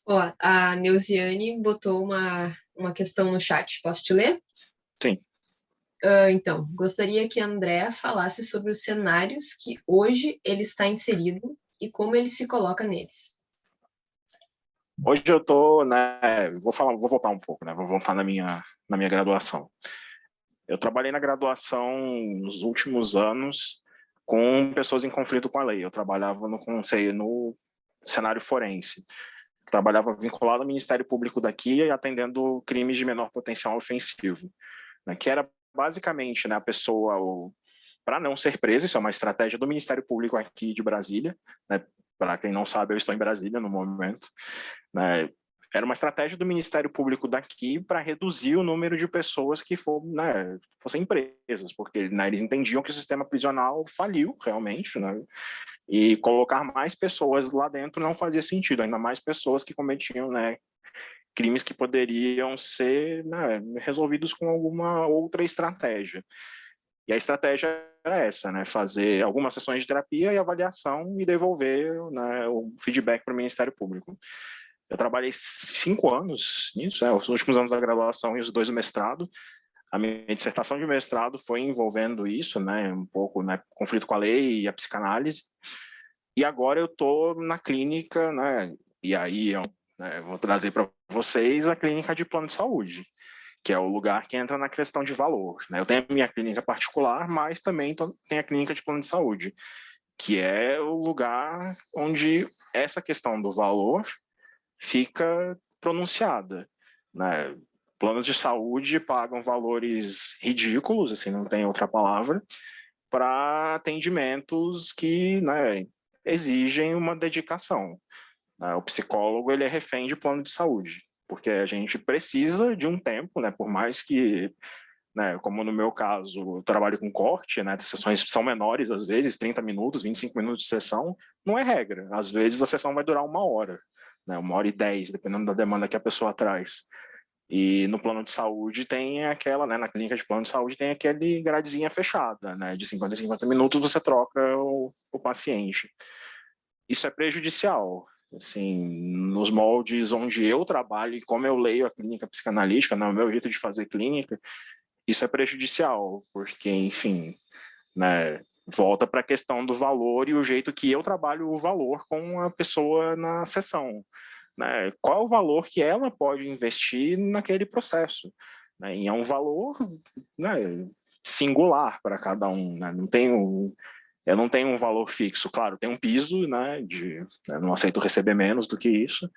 Ó, a Neuziane botou uma questão no chat. Posso te ler? Sim. Então, gostaria que a Andrea falasse sobre os cenários que hoje ele está inserido e como ele se coloca neles. Hoje eu tô, né, vou voltar um pouco, né, vou voltar na minha graduação. Eu trabalhei na graduação nos últimos anos com pessoas em conflito com a lei. Eu trabalhava no conselho, no cenário forense. Trabalhava vinculado ao Ministério Público daqui e atendendo crimes de menor potencial ofensivo, né, que era basicamente, né, a pessoa, para não ser preso, isso é uma estratégia do Ministério Público aqui de Brasília, né, para quem não sabe, eu estou em Brasília no momento, né, era uma estratégia do Ministério Público daqui para reduzir o número de pessoas que fossem presas, porque, né, eles entendiam que o sistema prisional faliu realmente, né, e colocar mais pessoas lá dentro não fazia sentido, ainda mais pessoas que cometiam, né, crimes que poderiam ser, né, resolvidos com alguma outra estratégia. E a estratégia era essa, né, fazer algumas sessões de terapia e avaliação e devolver, né, o feedback para o Ministério Público. Eu trabalhei 5 anos nisso, os últimos anos da graduação e os 2 do mestrado. A minha dissertação de mestrado foi envolvendo isso, né, um pouco, né, conflito com a lei e a psicanálise. E agora eu estou na clínica, né, e aí eu, né, vou trazer para vocês a clínica de plano de saúde, que é o lugar que entra na questão de valor, né? Eu tenho a minha clínica particular, mas também tenho a clínica de plano de saúde, que é o lugar onde essa questão do valor fica pronunciada, né? Planos de saúde pagam valores ridículos, assim, não tem outra palavra, para atendimentos que, né, exigem uma dedicação. Né? O psicólogo, ele é refém de plano de saúde, porque a gente precisa de um tempo, né, por mais que, né, como no meu caso, eu trabalho com corte, né, as sessões são menores às vezes, 30 minutos, 25 minutos de sessão, não é regra. Às vezes a sessão vai durar 1 hora, né, 1 hora e 10, dependendo da demanda que a pessoa traz. E no plano de saúde tem aquela, né, na clínica de plano de saúde tem aquele gradezinha fechada, né, de 50 em 50 minutos você troca o paciente. Isso é prejudicial, assim, nos moldes onde eu trabalho e como eu leio a clínica psicanalítica, no meu jeito de fazer clínica, isso é prejudicial, porque, enfim, né, volta para a questão do valor e o jeito que eu trabalho o valor com a pessoa na sessão. Né? Qual é o valor que ela pode investir naquele processo? Né? E é um valor, né, singular para cada um. Né? Eu não tenho um valor fixo. Claro, tem um piso, né, eu não aceito receber menos do que isso,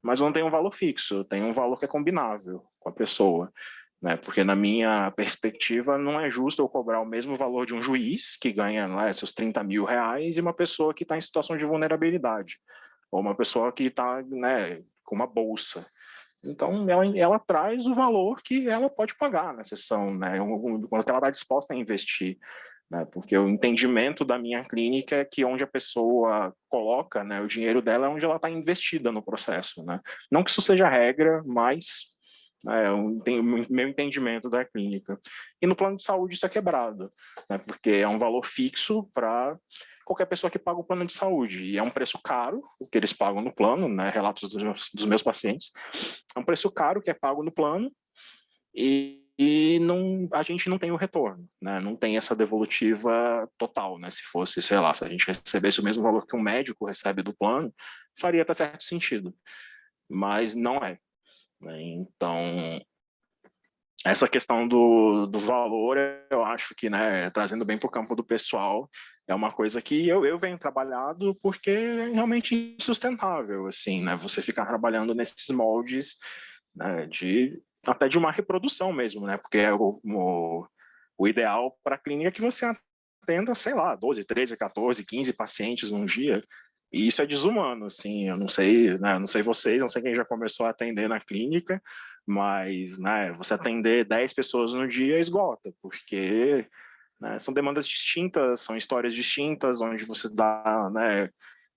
mas eu não tenho um valor fixo. Eu tenho um valor que é combinável com a pessoa. Né? Porque na minha perspectiva não é justo eu cobrar o mesmo valor de um juiz que ganha, né, seus 30 mil reais e uma pessoa que está em situação de vulnerabilidade, ou uma pessoa que está, né, com uma bolsa. Então ela traz o valor que ela pode pagar na sessão, né, quando ela está disposta a investir. Né, porque o entendimento da minha clínica é que onde a pessoa coloca, né, o dinheiro dela é onde ela está investida no processo. Né? Não que isso seja regra, mas meu entendimento da clínica. E no plano de saúde isso é quebrado, né, porque é um valor fixo para qualquer pessoa que paga o plano de saúde. E é um preço caro, o que eles pagam no plano, né, relatos dos meus pacientes. É um preço caro que é pago no plano e não, a gente não tem o retorno, né, não tem essa devolutiva total. Né, se fosse, sei lá, se a gente recebesse o mesmo valor que um médico recebe do plano, faria até certo sentido. Mas não é. Né? Então, essa questão do valor, eu acho que, né, trazendo bem para o campo do pessoal, é uma coisa que eu venho trabalhado porque é realmente insustentável, assim, né, você ficar trabalhando nesses moldes, né, até de uma reprodução mesmo, né, porque é o ideal para a clínica é que você atenda, sei lá, 12, 13, 14, 15 pacientes num dia, e isso é desumano, assim, eu não sei, né, não sei vocês, não sei quem já começou a atender na clínica, mas, né, você atender 10 pessoas no dia esgota, porque, né, são demandas distintas, são histórias distintas, onde você dá, né,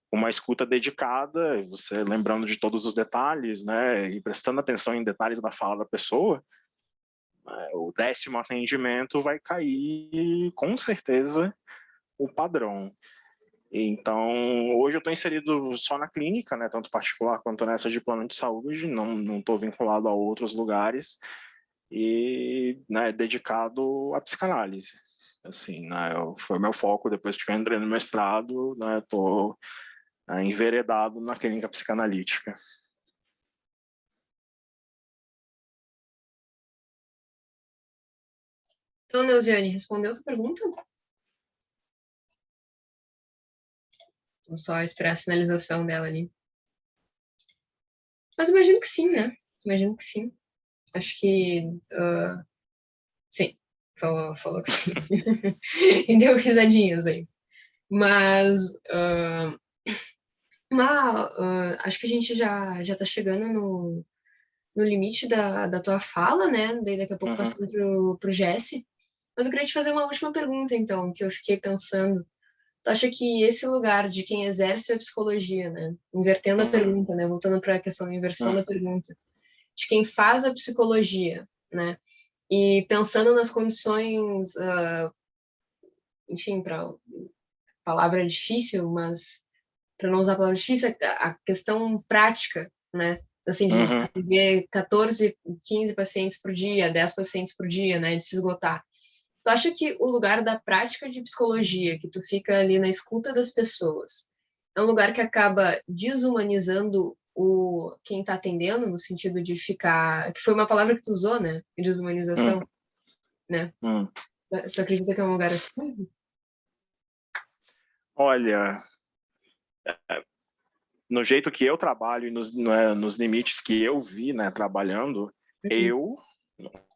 uma escuta dedicada, você lembrando de todos os detalhes, né, e prestando atenção em detalhes da fala da pessoa, né, o 10º atendimento vai cair, com certeza, o padrão. Então, hoje eu estou inserido só na clínica, né, tanto particular quanto nessa de plano de saúde, não estou vinculado a outros lugares e, né, dedicado à psicanálise. Assim, né, foi meu foco depois que eu entrei no mestrado, né, estou enveredado na clínica psicanalítica. Então, Neuziane, respondeu a tua pergunta? Vamos só esperar a sinalização dela ali. Mas imagino que sim, né? Imagino que sim. Acho que sim, falou que sim. E deu risadinhas aí. Mas acho que a gente já está chegando no limite da tua fala, né? Daí daqui a pouco passando pro Jesse. Mas eu queria te fazer uma última pergunta, então, que eu fiquei pensando. Tu acha que esse lugar de quem exerce a psicologia, né? Invertendo a pergunta, né? Voltando para a questão da inversão da pergunta. De quem faz a psicologia, né? E pensando nas condições, enfim, para palavra difícil, mas para não usar a palavra difícil, a questão prática, né? Assim, de atender 14, 15 pacientes por dia, 10 pacientes por dia, né? De se esgotar. Tu acha que o lugar da prática de psicologia, que tu fica ali na escuta das pessoas, é um lugar que acaba desumanizando quem está atendendo, no sentido de ficar... Que foi uma palavra que tu usou, né? Desumanização, né? Tu acredita que é um lugar assim? Olha, no jeito que eu trabalho e nos limites que eu vi, né, trabalhando, eu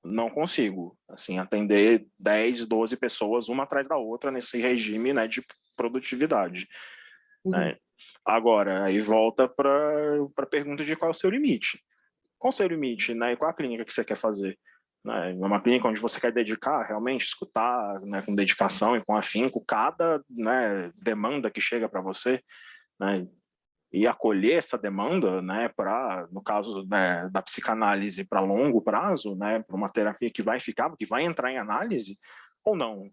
não consigo, assim, atender 10, 12 pessoas, uma atrás da outra, nesse regime, né, de produtividade. Né? Agora, aí volta para a pergunta de qual é o seu limite. Qual o seu limite, né, e qual a clínica que você quer fazer? Né? Uma clínica onde você quer dedicar, realmente, escutar, né, com dedicação e com afinco cada, né, demanda que chega para você, né, e acolher essa demanda, né, para, no caso, né, da psicanálise para longo prazo, né, para uma terapia que vai ficar, que vai entrar em análise, ou não,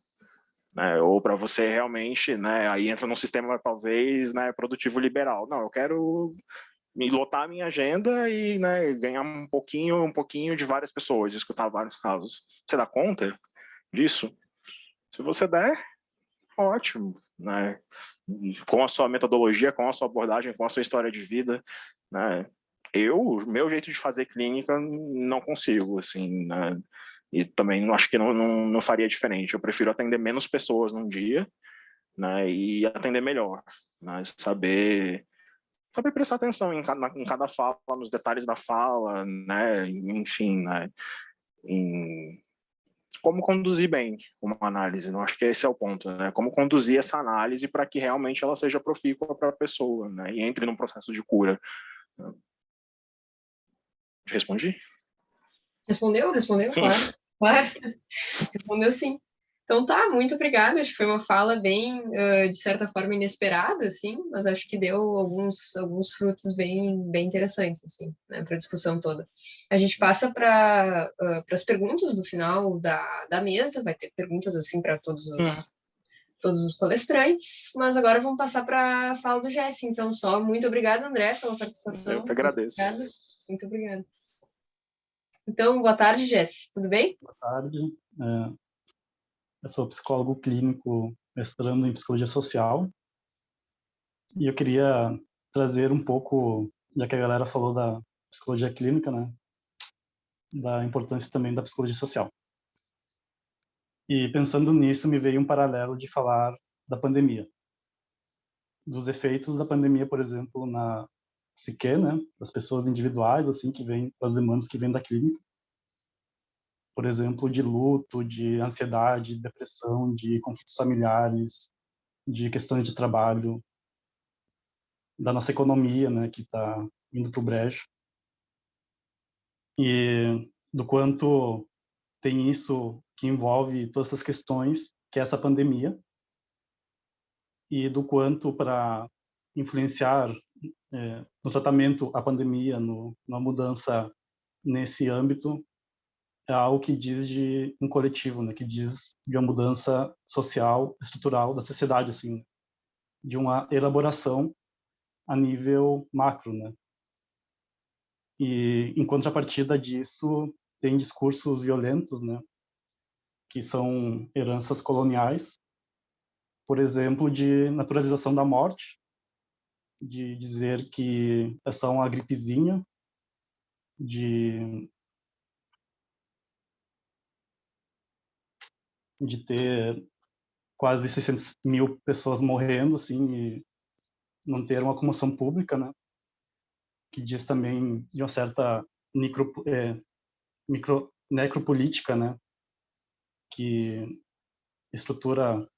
né, ou para você realmente, né, aí entra num sistema talvez, né, produtivo liberal. Não, eu quero me lotar a minha agenda e, né, ganhar um pouquinho de várias pessoas, escutar vários casos. Você dá conta disso? Se você der, ótimo, né? Com a sua metodologia, com a sua abordagem, com a sua história de vida, né? Meu jeito de fazer clínica não consigo, assim, né? E também acho que não faria diferente. Eu prefiro atender menos pessoas num dia, né? E atender melhor, né? Saber prestar atenção em cada fala, nos detalhes da fala, né? Enfim, né? Em como conduzir bem uma análise. Não acho que esse é o ponto, né? Como conduzir essa análise para que realmente ela seja profícua para a pessoa, né? E entre num processo de cura. Respondi? Respondeu, claro. Claro. Respondeu sim. Então tá, muito obrigada. Acho que foi uma fala bem, de certa forma, inesperada, assim, mas acho que deu alguns frutos bem interessantes, assim, né, para a discussão toda. A gente passa para as perguntas do final da mesa, vai ter perguntas, assim, para todos os palestrantes, mas agora vamos passar para a fala do Jesse. Então, só muito obrigada, André, pela participação. Eu que agradeço. Muito obrigada. Então, boa tarde, Jesse. Tudo bem? Boa tarde. Eu sou psicólogo clínico, mestrando em psicologia social. E eu queria trazer um pouco, já que a galera falou da psicologia clínica, né, da importância também da psicologia social. E pensando nisso, me veio um paralelo de falar da pandemia. Dos efeitos da pandemia, por exemplo, na psique, né, das pessoas individuais, assim, que vêm, das demandas que vêm da clínica. Por exemplo, de luto, de ansiedade, depressão, de conflitos familiares, de questões de trabalho, da nossa economia, né, que está indo para o brejo, e do quanto tem isso que envolve todas essas questões, que é essa pandemia, e do quanto para influenciar no tratamento à pandemia, na mudança nesse âmbito, é algo que diz de um coletivo, né, que diz de uma mudança social, estrutural da sociedade, assim. de uma elaboração a nível macro, né? E, em contrapartida disso, tem discursos violentos, né? Que são heranças coloniais, por exemplo, de naturalização da morte, de dizer que é só uma gripezinha, de ter quase 600 mil pessoas morrendo, assim, e não ter uma comoção pública, né? Que diz também de uma certa necropolítica, né? Que estrutura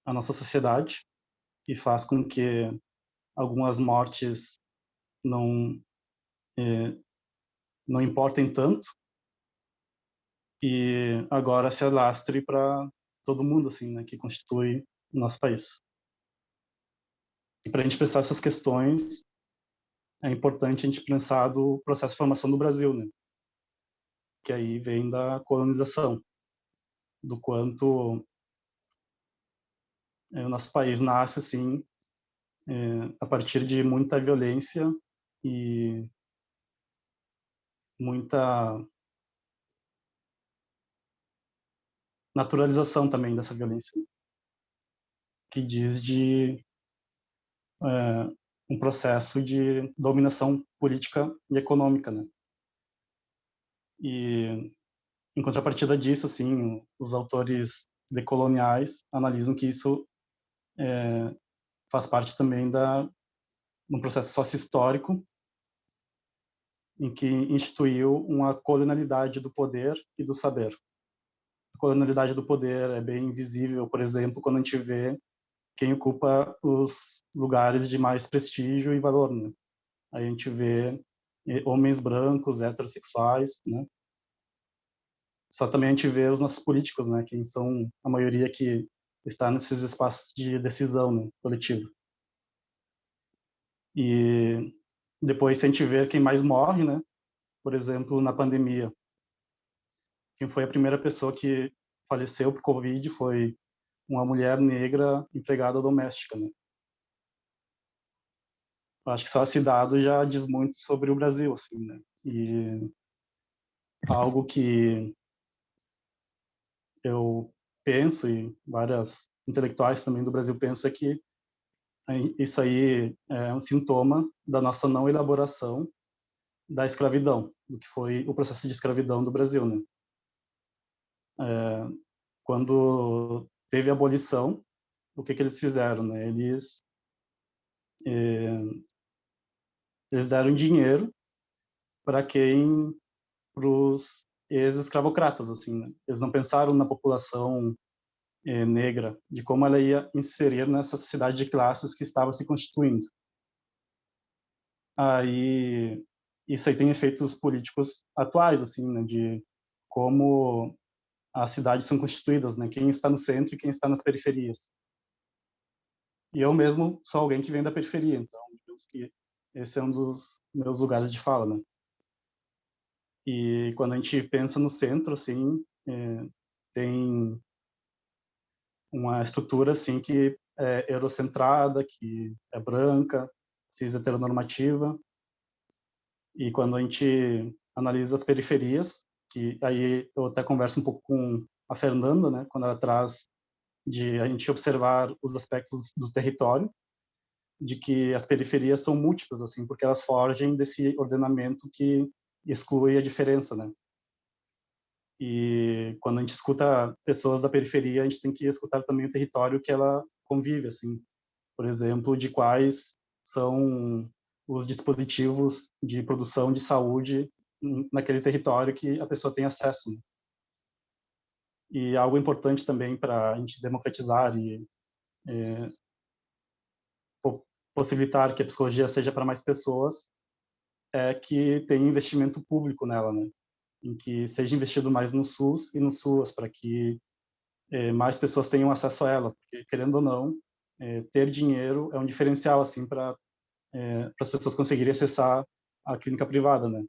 a nossa sociedade e faz com que algumas mortes não não importem tanto e agora se alastre para todo mundo, assim, né? Que constitui o nosso país. E para a gente pensar essas questões, é importante a gente pensar do processo de formação do Brasil, né? Que aí vem da colonização, do quanto o nosso país nasce assim a partir de muita violência e muita naturalização também dessa violência, que diz de um processo de dominação política e econômica, né? E em contrapartida disso, assim, os autores decoloniais analisam que isso faz parte também de um processo sócio-histórico em que instituiu uma colonialidade do poder e do saber. A colonialidade do poder é bem visível, por exemplo, quando a gente vê quem ocupa os lugares de mais prestígio e valor, né? Aí a gente vê homens brancos, heterossexuais, né? Só também a gente vê os nossos políticos, né? Quem são a maioria que está nesses espaços de decisão, né? Coletiva. E depois, se a gente vê quem mais morre, né? Por exemplo, na pandemia, quem foi a primeira pessoa que faleceu por Covid foi uma mulher negra empregada doméstica, né? Acho que só esse dado já diz muito sobre o Brasil, assim, né? E algo que eu penso, e várias intelectuais também do Brasil pensam, é que isso aí é um sintoma da nossa não elaboração da escravidão, do que foi o processo de escravidão do Brasil, né? Quando teve a abolição, o que eles fizeram, né? Eles deram dinheiro para os ex-escravocratas, assim, né? Eles não pensaram na população negra, de como ela ia inserir nessa sociedade de classes que estava se constituindo. Aí isso aí tem efeitos políticos atuais, assim, né? De como as cidades são constituídas, né? Quem está no centro e quem está nas periferias. E eu mesmo sou alguém que vem da periferia, então digamos que esse é um dos meus lugares de fala, né? E quando a gente pensa no centro, assim, tem uma estrutura assim que é eurocentrada, que é branca, cis heteronormativa. E quando a gente analisa as periferias, que aí eu até converso um pouco com a Fernanda, né, quando ela traz de a gente observar os aspectos do território, de que as periferias são múltiplas, assim, porque elas fogem desse ordenamento que exclui a diferença, né? E quando a gente escuta pessoas da periferia, a gente tem que escutar também o território que ela convive, assim. Por exemplo, de quais são os dispositivos de produção de saúde naquele território que a pessoa tem acesso, né? E algo importante também para a gente democratizar e possibilitar que a psicologia seja para mais pessoas é que tenha investimento público nela, né? Em que seja investido mais no SUS e no SUAS, para que mais pessoas tenham acesso a ela, porque querendo ou não, ter dinheiro é um diferencial assim para as pessoas conseguirem acessar a clínica privada, né?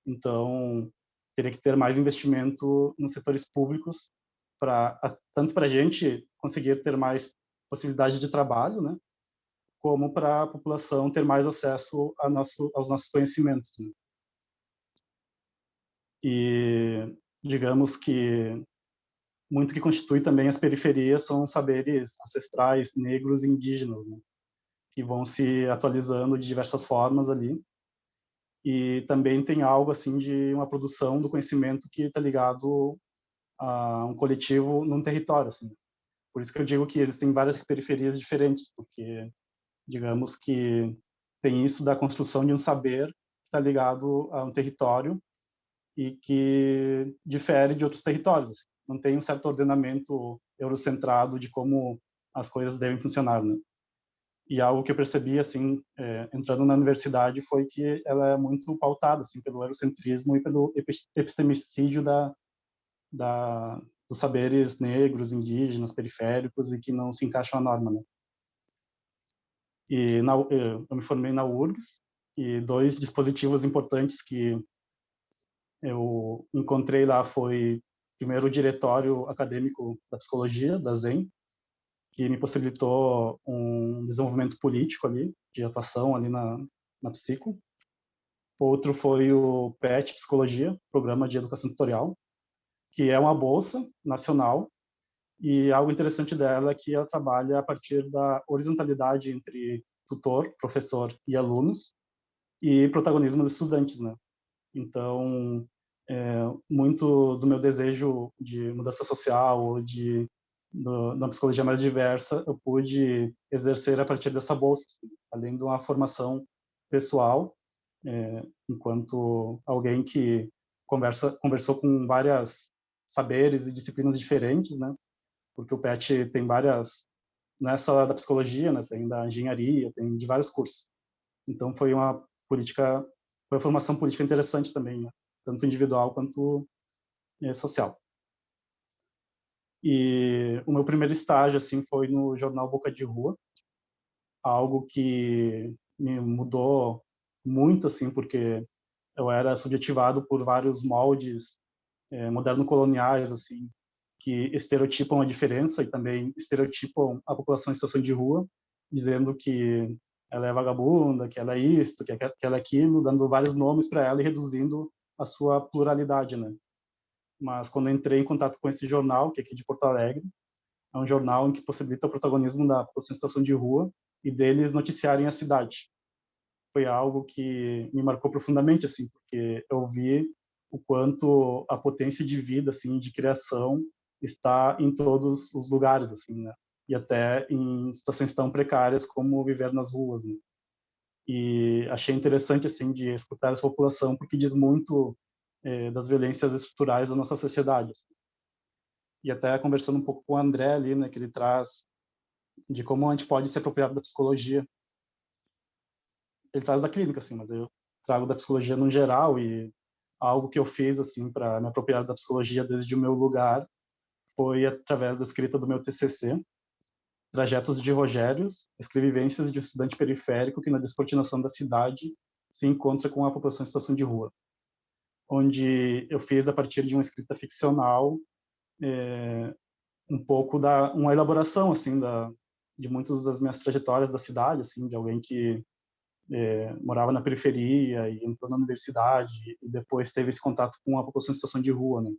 Então teria que ter mais investimento nos setores públicos para tanto para a gente conseguir ter mais possibilidade de trabalho, né? como para a população ter mais acesso aos nossos conhecimentos, né? E digamos que muito que constitui também as periferias são saberes ancestrais, negros e indígenas, né? Que vão se atualizando de diversas formas ali. E também tem algo assim de uma produção do conhecimento que está ligado a um coletivo num território, assim. Por isso que eu digo que existem várias periferias diferentes, porque digamos que tem isso da construção de um saber que está ligado a um território e que difere de outros territórios, assim. Não tem um certo ordenamento eurocentrado de como as coisas devem funcionar, né? E algo que eu percebi, assim, entrando na universidade, foi que ela é muito pautada, assim, pelo eurocentrismo e pelo epistemicídio dos saberes negros, indígenas, periféricos e que não se encaixam à norma, né? E eu me formei na URGS e 2 dispositivos importantes que eu encontrei lá foi, primeiro, o diretório acadêmico da psicologia, da ZEM, que me possibilitou um desenvolvimento político ali, de atuação ali na psico. Outro foi o PET Psicologia, Programa de Educação Tutorial, que é uma bolsa nacional, e algo interessante dela é que ela trabalha a partir da horizontalidade entre tutor, professor e alunos, e protagonismo dos estudantes, né? Então, muito do meu desejo de mudança social ou de uma psicologia mais diversa, eu pude exercer a partir dessa bolsa, assim, além de uma formação pessoal, enquanto alguém que conversou com várias saberes e disciplinas diferentes, né? Porque o PET tem várias, não é só da psicologia, né? Tem da engenharia, tem de vários cursos. Então foi uma formação política interessante também, né? Tanto individual quanto social. E o meu primeiro estágio assim foi no jornal Boca de Rua, algo que me mudou muito, assim, porque eu era subjetivado por vários moldes moderno-coloniais, assim, que estereotipam a diferença e também estereotipam a população em situação de rua, dizendo que ela é vagabunda, que ela é isto, que ela é aquilo, dando vários nomes para ela e reduzindo a sua pluralidade, né? Mas quando eu entrei em contato com esse jornal, que é aqui de Porto Alegre, é um jornal em que possibilita o protagonismo da população em situação de rua e deles noticiarem a cidade. Foi algo que me marcou profundamente, assim, porque eu vi o quanto a potência de vida, assim, de criação está em todos os lugares, assim, né? E até em situações tão precárias como viver nas ruas, né? E achei interessante, assim, de escutar essa população, porque diz muito das violências estruturais da nossa sociedade, assim. E até conversando um pouco com o André ali, né, que ele traz de como a gente pode se apropriar da psicologia. Ele traz da clínica, assim, mas eu trago da psicologia no geral, e algo que eu fiz, assim, para me apropriar da psicologia desde o meu lugar foi através da escrita do meu TCC, Trajetos de Rogérios, Escrevivências de um Estudante Periférico que na descortinação da cidade se encontra com a população em situação de rua, onde eu fiz, a partir de uma escrita ficcional, um pouco uma elaboração, assim, de muitas das minhas trajetórias da cidade, assim, de alguém que morava na periferia e entrou na universidade e depois teve esse contato com a população em situação de rua, né?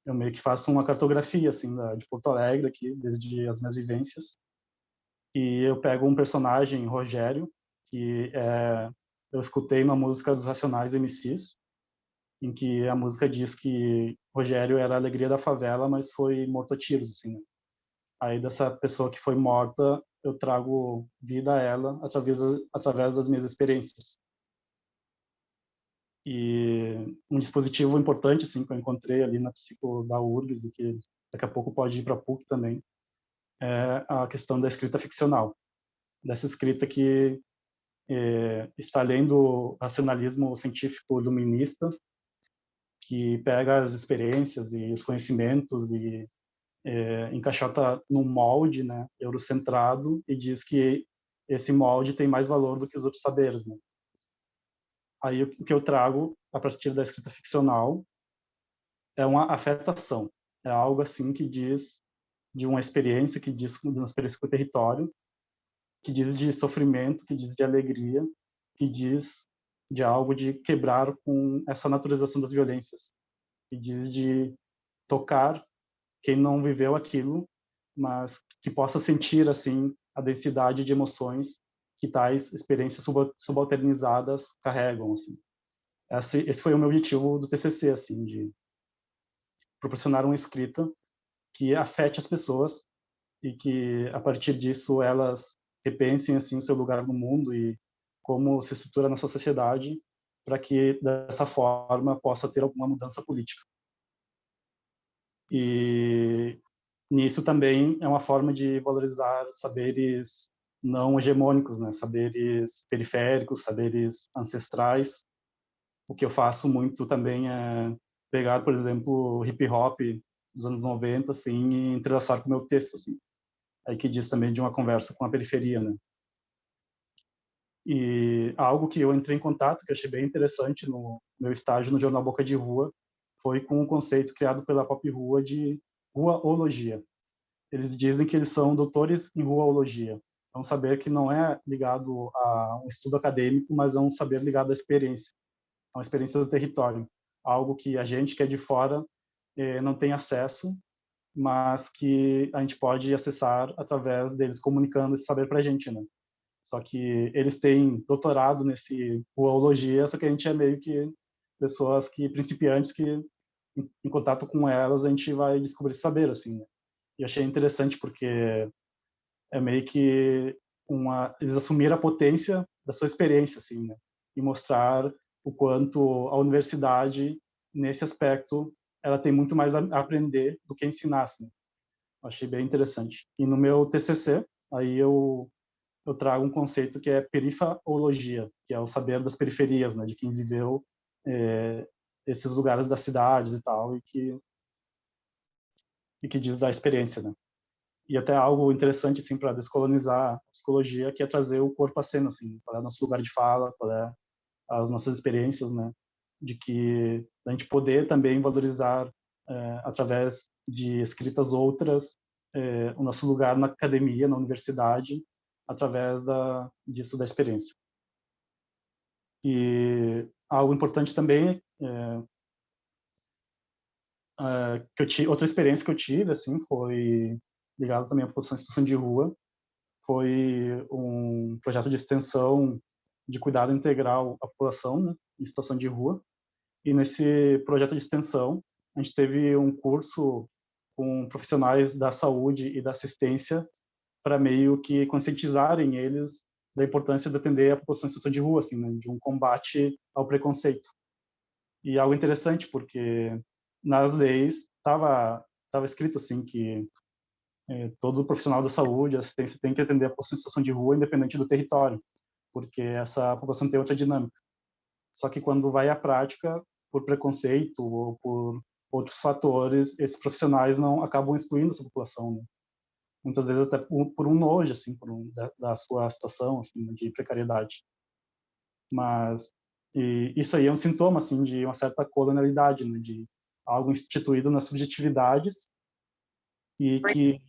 Eu meio que faço uma cartografia, assim, de Porto Alegre aqui, desde as minhas vivências, e eu pego um personagem, Rogério, que eu escutei na música dos Racionais MCs, em que a música diz que Rogério era a alegria da favela, mas foi morto a tiros, assim, né? Aí dessa pessoa que foi morta, eu trago vida a ela através das minhas experiências. E um dispositivo importante, assim, que eu encontrei ali na psico da URGS e que daqui a pouco pode ir para a PUC também, é a questão da escrita ficcional, dessa escrita que está além do racionalismo científico iluminista, que pega as experiências e os conhecimentos e encaixota num molde, né, eurocentrado, e diz que esse molde tem mais valor do que os outros saberes, né? Aí o que eu trago a partir da escrita ficcional é uma afetação, é algo assim que diz de uma experiência com o território, que diz de sofrimento, que diz de alegria, que diz de algo de quebrar com essa naturalização das violências, que diz de tocar quem não viveu aquilo, mas que possa sentir assim a densidade de emoções que tais experiências subalternizadas carregam, assim. Esse foi o meu objetivo do TCC, assim, de proporcionar uma escrita que afete as pessoas e que a partir disso elas repensem assim o seu lugar no mundo e como se estrutura a nossa sociedade, para que dessa forma possa ter alguma mudança política. E nisso também é uma forma de valorizar saberes não hegemônicos, né? Saberes periféricos, saberes ancestrais. O que eu faço muito também é pegar, por exemplo, o hip hop dos anos 90 assim, e entrelaçar com o meu texto, assim. Aí que diz também de uma conversa com a periferia, né? E algo que eu entrei em contato, que eu achei bem interessante no meu estágio no jornal Boca de Rua, foi com um conceito criado pela Pop Rua de ruaologia. Eles dizem que eles são doutores em ruaologia. É um saber que não é ligado a um estudo acadêmico, mas é um saber ligado à experiência, a uma experiência do território. Algo que a gente que é de fora não tem acesso, mas que a gente pode acessar através deles comunicando esse saber para a gente, né? Só que eles têm doutorado nesse ruaologia, só que a gente é meio que pessoas que principiantes que em contato com elas a gente vai descobrir saber, assim, né? E achei interessante porque é meio que eles assumiram a potência da sua experiência, assim, né? E mostrar o quanto a universidade, nesse aspecto, ela tem muito mais a aprender do que ensinar, assim. Achei bem interessante. E no meu TCC, aí eu trago um conceito que é perifaologia, que é o saber das periferias, né? De quem viveu esses lugares das cidades e tal, e que diz da experiência, né? E até algo interessante assim para descolonizar a psicologia, que é trazer o corpo à cena, assim, qual é o nosso lugar de fala, qual é as nossas experiências, né? De que a gente poder também valorizar através de escritas outras o nosso lugar na academia, na universidade, através disso da experiência. E algo importante também outra experiência que eu tive assim foi ligado também à população em situação de rua, foi um projeto de extensão de cuidado integral à população, né, em situação de rua. E nesse projeto de extensão, a gente teve um curso com profissionais da saúde e da assistência para meio que conscientizarem eles da importância de atender a população em situação de rua, assim, né, de um combate ao preconceito. E algo interessante, porque nas leis estava escrito assim que todo profissional da saúde, assistência, tem que atender a população em situação de rua, independente do território, porque essa população tem outra dinâmica. Só que quando vai à prática, por preconceito ou por outros fatores, esses profissionais não acabam excluindo essa população, né? Muitas vezes até por um nojo, assim, da sua situação, assim, de precariedade. Mas isso aí é um sintoma, assim, de uma certa colonialidade, né? De algo instituído nas subjetividades e que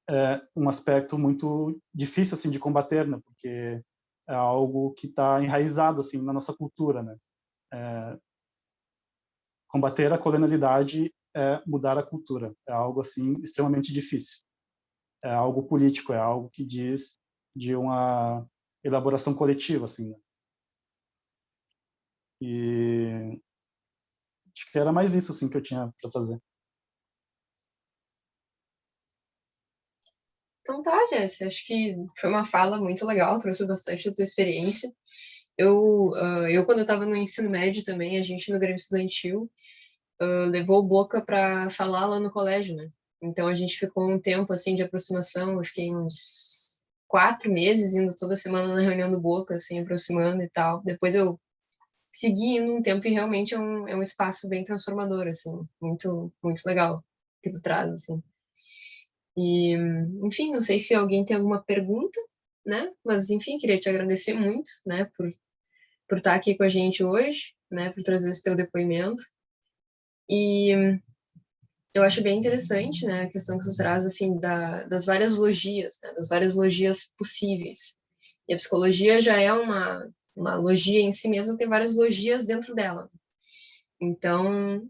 é um aspecto muito difícil, assim, de combater, né? Porque é algo que está enraizado, assim, na nossa cultura, né? Combater a colonialidade é mudar a cultura. É algo, assim, extremamente difícil. É algo político, é algo que diz de uma elaboração coletiva, assim, né? E acho que era mais isso, assim, que eu tinha para fazer. Então tá, Jéssica, acho que foi uma fala muito legal, trouxe bastante da tua experiência. Quando eu estava no ensino médio também, a gente no Grêmio Estudantil levou o Boca para falar lá no colégio, né? Então a gente ficou um tempo assim de aproximação, eu fiquei uns 4 meses indo toda semana na reunião do Boca, assim, aproximando e tal. Depois eu segui indo um tempo e realmente é um espaço bem transformador, assim, muito, muito legal que tu traz, assim. E, enfim, não sei se alguém tem alguma pergunta, né? Mas, enfim, queria te agradecer muito, né, por estar aqui com a gente hoje, né, por trazer esse teu depoimento. E eu acho bem interessante, né, a questão que você traz, assim, das várias logias, né, das várias logias possíveis. E a psicologia já é uma logia em si mesma, tem várias logias dentro dela. Então,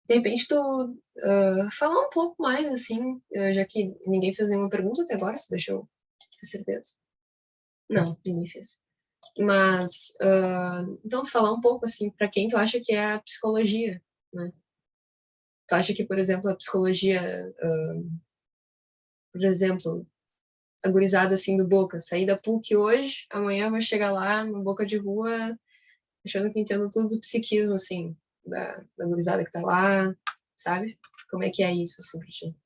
de repente, tu falar um pouco mais, assim, já que ninguém fez nenhuma pergunta até agora, deixa eu ter certeza. Não, ninguém fez. Mas, então, tu falar um pouco, assim, para quem tu acha que é a psicologia, né? Tu acha que, por exemplo, a psicologia, por exemplo, a gurizada, assim, do Boca, sair da PUC hoje, amanhã vai chegar lá no Boca de Rua, achando que entendo tudo do psiquismo, assim, da gurizada que tá lá, sabe? Como é que é isso, assim, pra ti?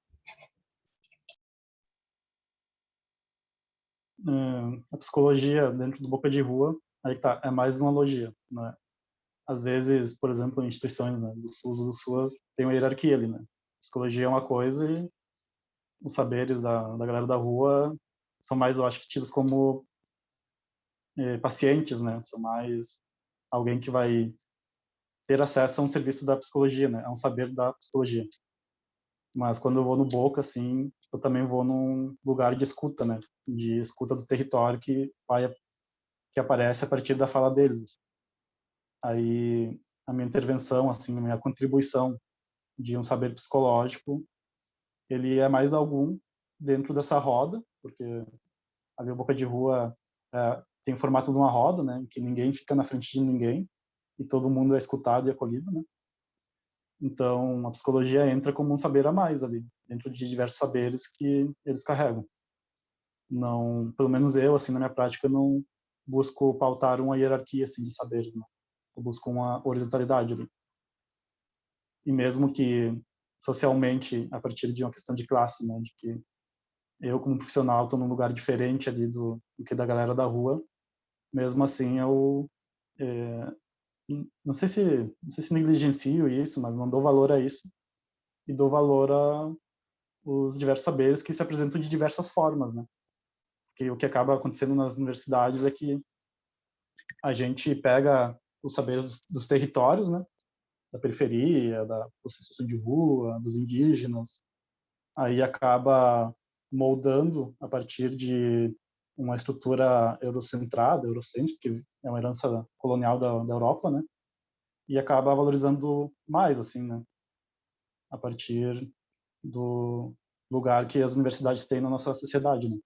A psicologia dentro do Boca de Rua, aí tá, é mais uma logia, né? Às vezes, por exemplo, em instituições, né, do SUS ou do SUAS, tem uma hierarquia ali, né? Psicologia é uma coisa e os saberes da galera da rua são mais, eu acho que, tidos como pacientes, né? São mais alguém que vai ter acesso a um serviço da psicologia, né? A um saber da psicologia. Mas quando eu vou no Boca, assim, eu também vou num lugar de escuta, né? De escuta do território que aparece a partir da fala deles, assim. Aí a minha intervenção, assim, a minha contribuição de um saber psicológico, ele é mais algum dentro dessa roda, porque ali o Boca de Rua tem o formato de uma roda, né, em que ninguém fica na frente de ninguém e todo mundo é escutado e acolhido, né? Então a psicologia entra como um saber a mais ali, dentro de diversos saberes que eles carregam. Não, pelo menos eu, assim, na minha prática, não busco pautar uma hierarquia assim de saberes, né? Eu busco uma horizontalidade ali. E mesmo que socialmente, a partir de uma questão de classe, né, de que eu como profissional estou num lugar diferente ali do que da galera da rua, mesmo assim eu não sei se negligencio isso, mas não dou valor a isso e dou valor a os diversos saberes que se apresentam de diversas formas, né? Porque o que acaba acontecendo nas universidades é que a gente pega os saberes dos territórios, né? Da periferia, da situação de rua, dos indígenas, aí acaba moldando a partir de uma estrutura eurocentrada, eurocêntrica, que é uma herança colonial da Europa, né? E acaba valorizando mais, assim, né? A partir do lugar que as universidades têm na nossa sociedade, né?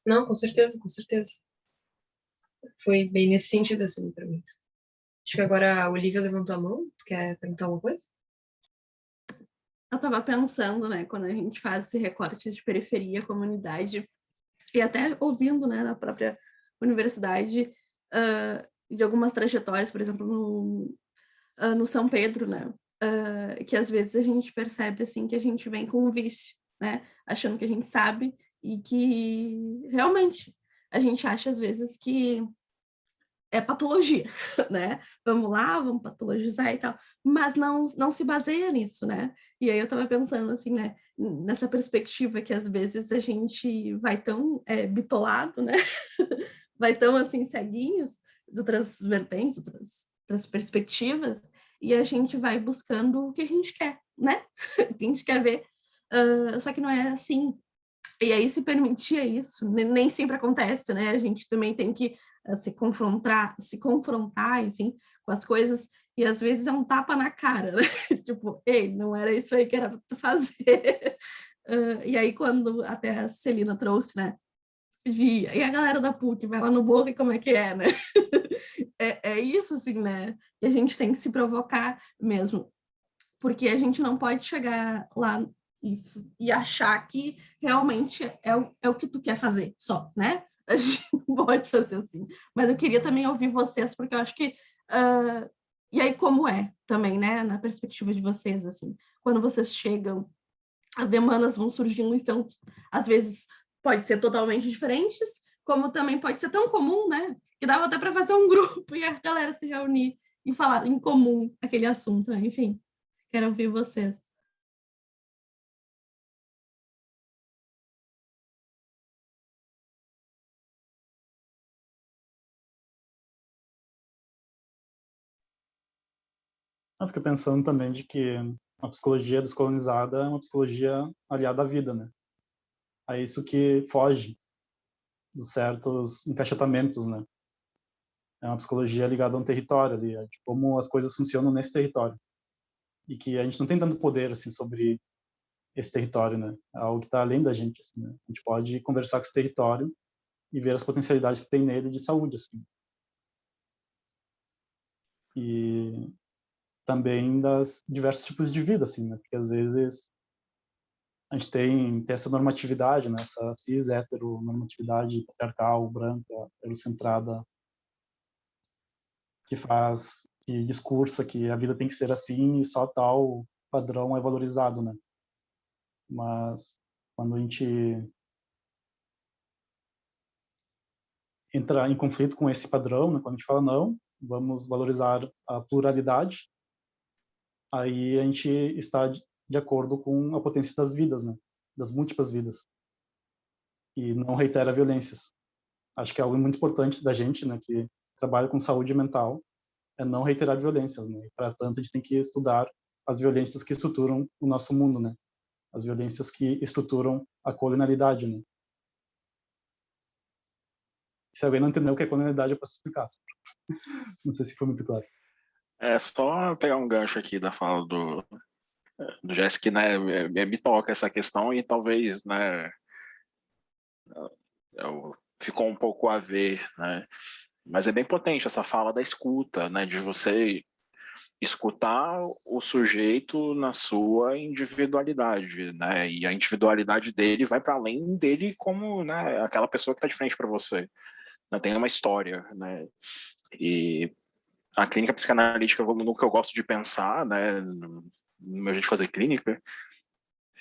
Não, com certeza, com certeza. Foi bem nesse sentido, assim, pra mim. Acho que agora a Olivia levantou a mão. Tu quer perguntar alguma coisa? Eu estava pensando, né, quando a gente faz esse recorte de periferia, comunidade, e até ouvindo, né, na própria universidade, de algumas trajetórias, por exemplo, no São Pedro, né, que às vezes a gente percebe, assim, que a gente vem com um vício, né, achando que a gente sabe e que realmente a gente acha às vezes que é patologia, né? Vamos lá, vamos patologizar e tal, mas não se baseia nisso, né? E aí eu estava pensando assim, né? Nessa perspectiva que às vezes a gente vai tão bitolado, né? Vai tão assim ceguinhos de outras vertentes, outras perspectivas, e a gente vai buscando o que a gente quer, né? O que a gente quer ver. Só que não é assim. E aí, se permitir isso, nem sempre acontece, né? A gente também tem que se confrontar, enfim, com as coisas, e às vezes é um tapa na cara, né? Tipo, ei, não era isso aí que era para tu fazer. E aí, quando até a Celina trouxe, né? E a galera da PUC vai lá no Boca e como é que é, né? É isso, assim, né? Que a gente tem que se provocar mesmo, porque a gente não pode chegar lá e achar que realmente é o que tu quer fazer só, né? A gente não pode fazer assim. Mas eu queria também ouvir vocês, porque eu acho que. E aí, como é também, né? Na perspectiva de vocês, assim, quando vocês chegam, as demandas vão surgindo e são, às vezes, pode ser totalmente diferentes, como também pode ser tão comum, né? Que dava até para fazer um grupo e a galera se reunir e falar em comum aquele assunto, né? Enfim. Quero ouvir vocês. Eu fico pensando também de que a psicologia descolonizada é uma psicologia aliada à vida, né? É isso que foge dos certos encaixotamentos, né? É uma psicologia ligada a um território ali, de como as coisas funcionam nesse território. E que a gente não tem tanto poder, assim, sobre esse território, né? É algo que está além da gente, assim, né? A gente pode conversar com esse território e ver as potencialidades que tem nele de saúde, assim. E também das diversos tipos de vida, assim, né? Porque às vezes a gente tem essa normatividade, né? Essa cis heteronormatividade patriarcal, branca, eurocentrada, que discursa que a vida tem que ser assim e só tal padrão é valorizado, né? Mas quando a gente entra em conflito com esse padrão, né? Quando a gente fala não, vamos valorizar a pluralidade, aí a gente está de acordo com a potência das vidas, né? Das múltiplas vidas, e não reitera violências. Acho que é algo muito importante da gente, né, que trabalha com saúde mental, é não reiterar violências, né? Para tanto a gente tem que estudar as violências que estruturam o nosso mundo, né? As violências que estruturam a colonialidade, né? Se alguém não entendeu o que é colonialidade, eu posso explicar. Não sei se foi muito claro. É só pegar um gancho aqui da fala do Jéssica, né, me toca essa questão e talvez, né, ficou um pouco a ver, né, mas é bem potente essa fala da escuta, né, de você escutar o sujeito na sua individualidade, né, e a individualidade dele vai para além dele como, né, aquela pessoa que está de frente para você, né, tem uma história, né, e a clínica psicanalítica, no que eu gosto de pensar, né, no meu jeito de fazer clínica,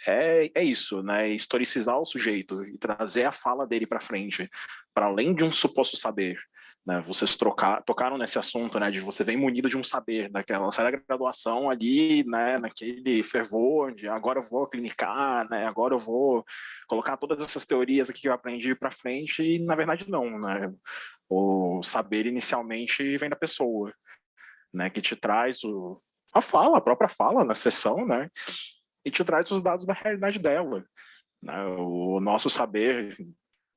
é isso, né? Historicizar o sujeito e trazer a fala dele para frente, para além de um suposto saber. Né? Vocês tocaram nesse assunto, né? De você vem munido de um saber, daquela sai da graduação ali, né? Naquele fervor de agora eu vou clinicar, né? Agora eu vou colocar todas essas teorias aqui que eu aprendi para frente e na verdade não, né? O saber inicialmente vem da pessoa, né? Que te traz a própria fala na sessão, né? E te traz os dados da realidade dela. Né? O nosso saber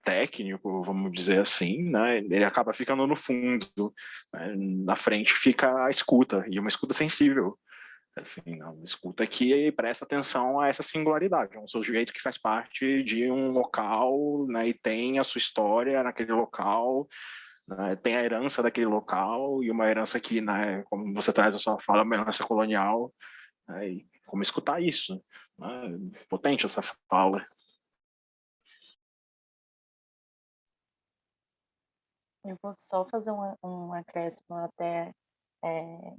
técnico, vamos dizer assim, né? Ele acaba ficando no fundo. Né? Na frente fica a escuta, e uma escuta sensível. Assim, uma escuta que presta atenção a essa singularidade. É um sujeito que faz parte de um local, né? E tem a sua história naquele local, né? Tem a herança daquele local, e uma herança que, né, como você traz a sua fala, uma herança colonial, né? E como escutar isso? Potente essa fala. Eu vou só fazer um acréscimo até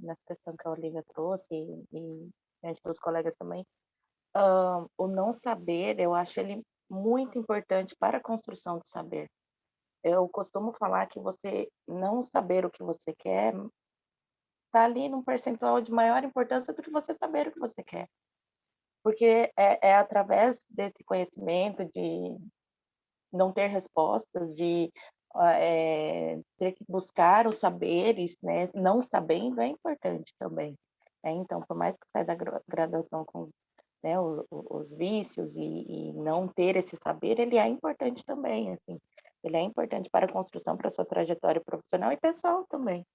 nessa questão que a Olivia trouxe e diante dos colegas também. O não saber, eu acho ele muito importante para a construção do saber. Eu costumo falar que você não saber o que você quer está ali num percentual de maior importância do que você saber o que você quer. Porque é através desse conhecimento de não ter respostas, de ter que buscar os saberes, né? Não sabendo é importante também. Né? Então, por mais que saia da graduação com né, os vícios e não ter esse saber, ele é importante também, assim. Ele é importante para a construção, para a sua trajetória profissional e pessoal também.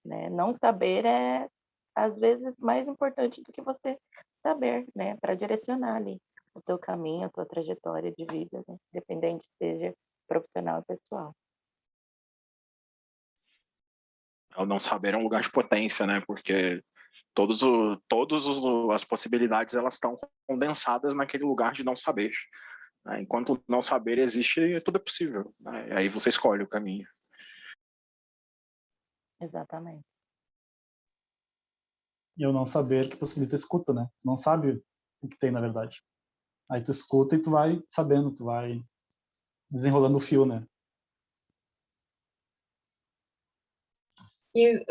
Né? Não saber é, às vezes, mais importante do que você saber, né? Para direcionar ali o teu caminho, a tua trajetória de vida, né? Independente seja profissional ou pessoal. O não saber é um lugar de potência, né? Porque todas as possibilidades elas estão condensadas naquele lugar de não saber. Né? Enquanto não saber existe, tudo é possível. Né? Aí você escolhe o caminho. Exatamente. E eu não saber que possibilita escuta, né? Tu não sabe o que tem, na verdade. Aí tu escuta e tu vai sabendo, tu vai desenrolando o fio, né? E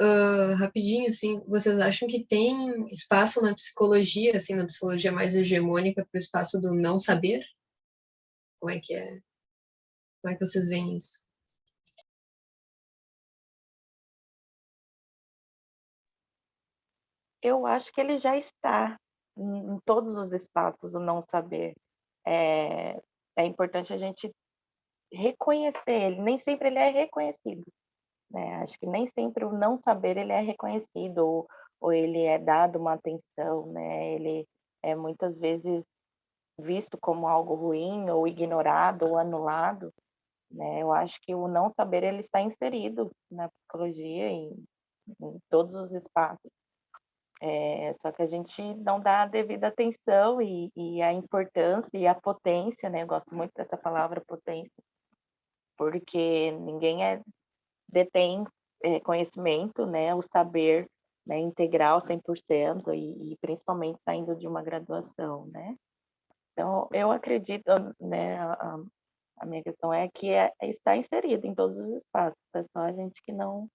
rapidinho, assim, vocês acham que tem espaço na psicologia, assim, na psicologia mais hegemônica, para o espaço do não saber? Como é que é? Como é que vocês veem isso? Eu acho que ele já está em todos os espaços, o não saber. É importante a gente reconhecer ele, nem sempre ele é reconhecido, né? Acho que nem sempre o não saber ele é reconhecido ou ele é dado uma atenção, né? Ele é muitas vezes visto como algo ruim ou ignorado ou anulado, né? Eu acho que o não saber ele está inserido na psicologia em todos os espaços. Só que a gente não dá a devida atenção e a importância e a potência, né? Eu gosto muito dessa palavra potência, porque ninguém detém conhecimento, né? O saber, né? Integral 100% e principalmente saindo de uma graduação, né? Então, eu acredito, né? A minha questão é que está inserido em todos os espaços, é só a gente que não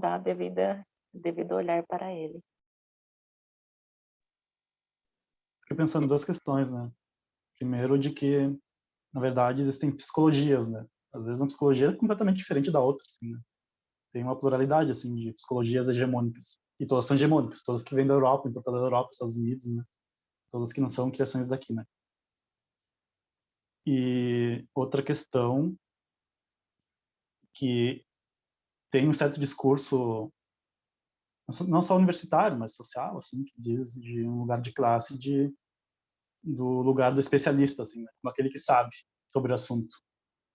dá devido olhar para ele. Fiquei pensando em duas questões, né? Primeiro, de que, na verdade, existem psicologias, né? Às vezes uma psicologia é completamente diferente da outra, assim, né? Tem uma pluralidade, assim, de psicologias hegemônicas. E todas são hegemônicas, todas que vêm da Europa, importadas da Europa, Estados Unidos, né? Todas que não são criações daqui, né? E outra questão que tem um certo discurso, não só universitário, mas social, assim, que diz de um lugar de classe, do lugar do especialista, assim, né? Como aquele que sabe sobre o assunto.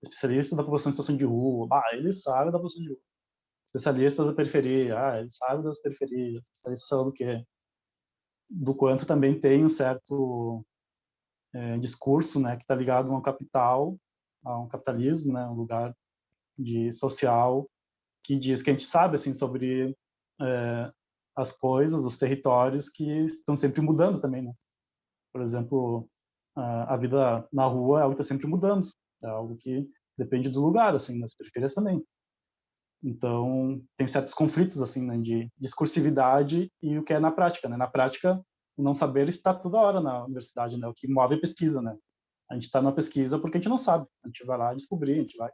Especialista da população em situação de rua, ele sabe da população de rua. Especialista da periferia, ele sabe das periferias. Especialista sei lá do quê. Do quanto também tem um certo discurso, né, que está ligado a um capital, a um capitalismo, né, um lugar de social que diz que a gente sabe assim sobre as coisas, os territórios que estão sempre mudando também, né? Por exemplo, a vida na rua é algo que está sempre mudando, é algo que depende do lugar, assim, nas periferias também. Então, tem certos conflitos, assim, né, de discursividade e o que é na prática, né? Na prática, o não saber está toda hora na universidade, né? O que move é pesquisa, né? A gente está na pesquisa porque a gente não sabe. A gente vai lá descobrir, a gente vai.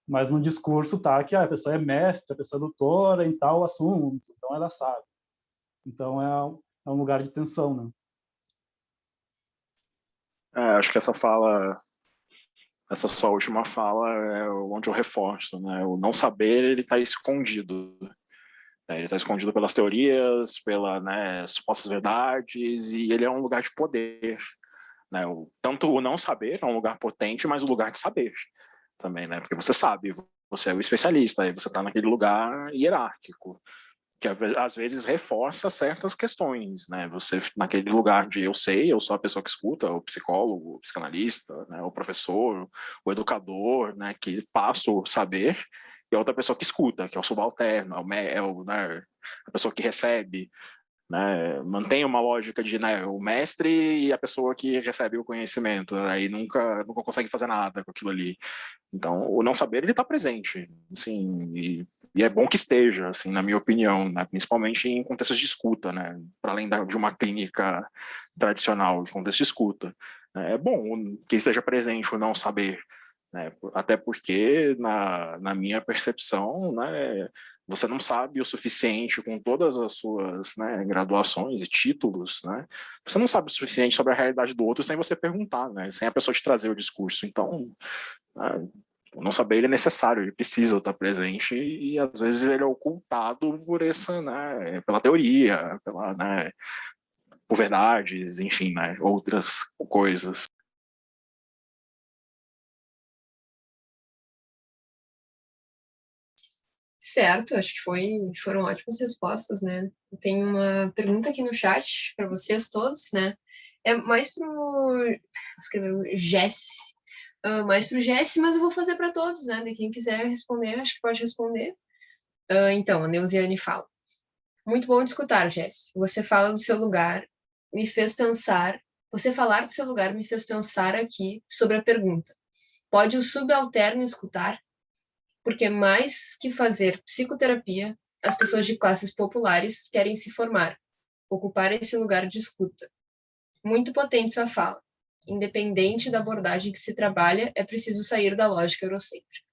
Mas no discurso tá que a pessoa é mestre, a pessoa é doutora em tal assunto, então ela sabe. Então, é um lugar de tensão, né? Acho que essa sua última fala é onde eu reforço, né? O não saber, ele está escondido. Né? Ele está escondido pelas teorias, pelas, né, supostas verdades, e ele é um lugar de poder. Né? Tanto o não saber é um lugar potente, mas o lugar de saber também, né? Porque você sabe, você é o especialista, aí você está naquele lugar hierárquico, que às vezes reforça certas questões, né? Você naquele lugar de eu sei, eu sou a pessoa que escuta, o psicólogo, o psicanalista, né? O professor, o educador, né? Que passa o saber, e a outra pessoa que escuta, que é o subalterno, né? A pessoa que recebe, né? Mantém uma lógica de, né, o mestre e a pessoa que recebe o conhecimento, né? E nunca consegue fazer nada com aquilo ali. Então, o não saber, ele está presente, assim, e é bom que esteja, assim, na minha opinião, né? Principalmente em contextos de escuta, né? Para além de uma clínica tradicional, de contexto de escuta. É bom que esteja presente o não saber, né? Até porque, na minha percepção, né, você não sabe o suficiente com todas as suas, né, graduações e títulos, né? Você não sabe o suficiente sobre a realidade do outro sem você perguntar, né? Sem a pessoa te trazer o discurso. Então, o não saber ele é necessário, ele precisa estar presente e às vezes ele é ocultado por essa, né, pela teoria, né, por verdades, enfim, né, outras coisas. Certo, acho que foram ótimas respostas, né? Tem uma pergunta aqui no chat para vocês todos, né? É mais pro escreveu Jesse, mais pro Jesse, mas eu vou fazer para todos, né? De quem quiser responder, acho que pode responder. Então, a Neuziane fala: muito bom de escutar, Jesse. Você fala do seu lugar, me fez pensar. Você falar do seu lugar me fez pensar aqui sobre a pergunta: pode o subalterno escutar? Porque mais que fazer psicoterapia, as pessoas de classes populares querem se formar, ocupar esse lugar de escuta. Muito potente sua fala. Independente da abordagem que se trabalha, é preciso sair da lógica eurocêntrica.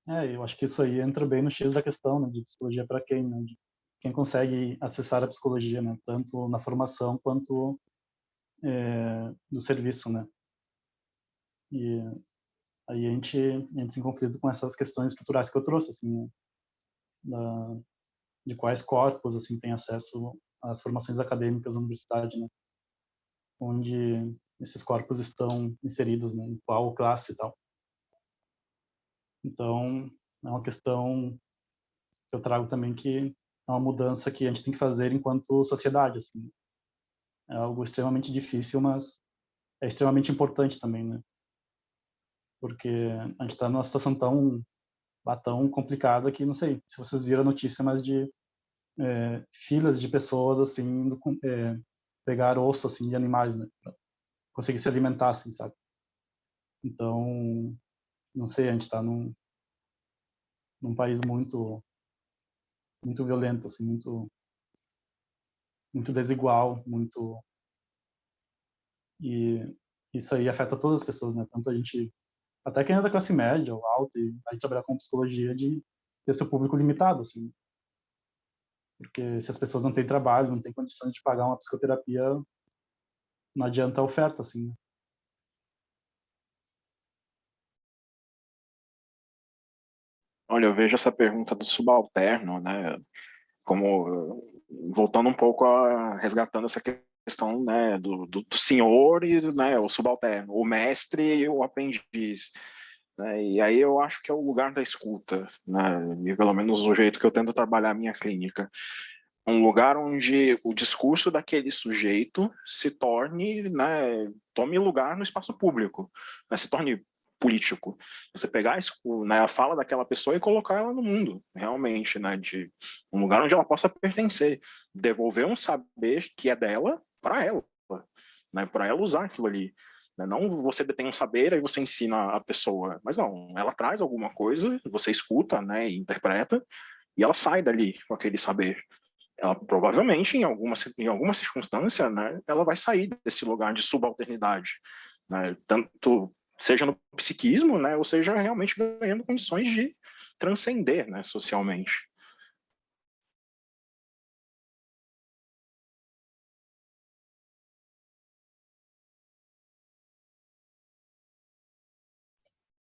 Eu acho que isso aí entra bem no X da questão, né, de psicologia para quem, né, de quem consegue acessar a psicologia, né, tanto na formação quanto no serviço, né. E aí a gente entra em conflito com essas questões estruturais que eu trouxe, assim, né, de quais corpos, assim, têm acesso às formações acadêmicas na universidade, né, onde esses corpos estão inseridos, né, em qual classe e tal. Então, é uma questão que eu trago também, que é uma mudança que a gente tem que fazer enquanto sociedade, assim. É algo extremamente difícil, mas é extremamente importante também, né? Porque a gente está numa situação tão complicada que, não sei se vocês viram a notícia, mas de filas de pessoas, assim, indo pegar osso, assim, de animais, né? Pra conseguir se alimentar, assim, sabe? Então, não sei, a gente está num país muito violento, assim, muito desigual, e isso aí afeta todas as pessoas, né? Tanto a gente, até quem é da classe média ou alta e vai trabalhar com psicologia, de ter seu público limitado, assim. Porque se as pessoas não têm trabalho, não têm condições de pagar uma psicoterapia, não adianta a oferta, assim, né? Olha, eu vejo essa pergunta do subalterno, né, como voltando um pouco resgatando essa questão, né, do senhor e, né, o subalterno, o mestre e o aprendiz, né, e aí eu acho que é o lugar da escuta, né, e pelo menos o jeito que eu tento trabalhar a minha clínica, um lugar onde o discurso daquele sujeito se torne, né, tome lugar no espaço público, né, se torne político. Você pegar né, a fala daquela pessoa e colocar ela no mundo, realmente, né, de um lugar onde ela possa pertencer, devolver um saber que é dela para ela, né, para ela usar aquilo ali. Né, não você detém um saber e você ensina a pessoa, mas não, ela traz alguma coisa, você escuta, né, e interpreta, e ela sai dali com aquele saber. Ela provavelmente, em alguma circunstância, né, ela vai sair desse lugar de subalternidade, né, tanto seja no psiquismo, né, ou seja realmente ganhando condições de transcender, né, socialmente.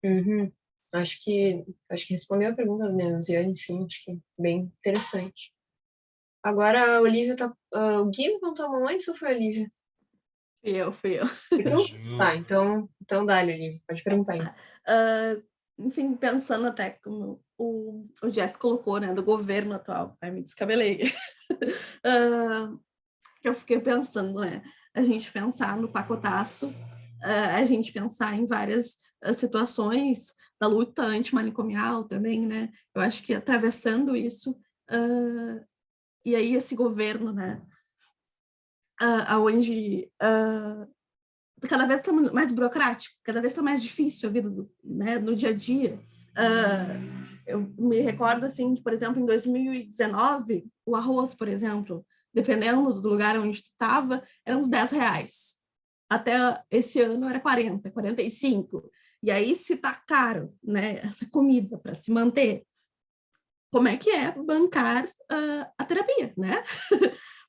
Uhum. Acho que respondeu a pergunta da Neuziane, sim, acho que bem interessante. Agora a Olivia tá. O Gui levantou a mão antes ou foi a Olivia? Fui eu. Foi tu? Tá, então dá-lhe, Olivia. Pode perguntar aí. Enfim, pensando até como o Jess colocou, né, do governo atual. Ai, me descabelei. Eu fiquei pensando, né, a gente pensar no pacotaço, a gente pensar em várias situações da luta antimanicomial também, né? Eu acho que atravessando isso, e aí esse governo, né, aonde cada vez está mais burocrático, cada vez está mais difícil a vida né, no dia a dia. Eu me recordo, assim, que, por exemplo, em 2019, o arroz, por exemplo, dependendo do lugar onde tu estava, era uns R$10. Até esse ano era 40, 45. E aí, se tá caro, né, essa comida para se manter, como é que é bancar a terapia, né?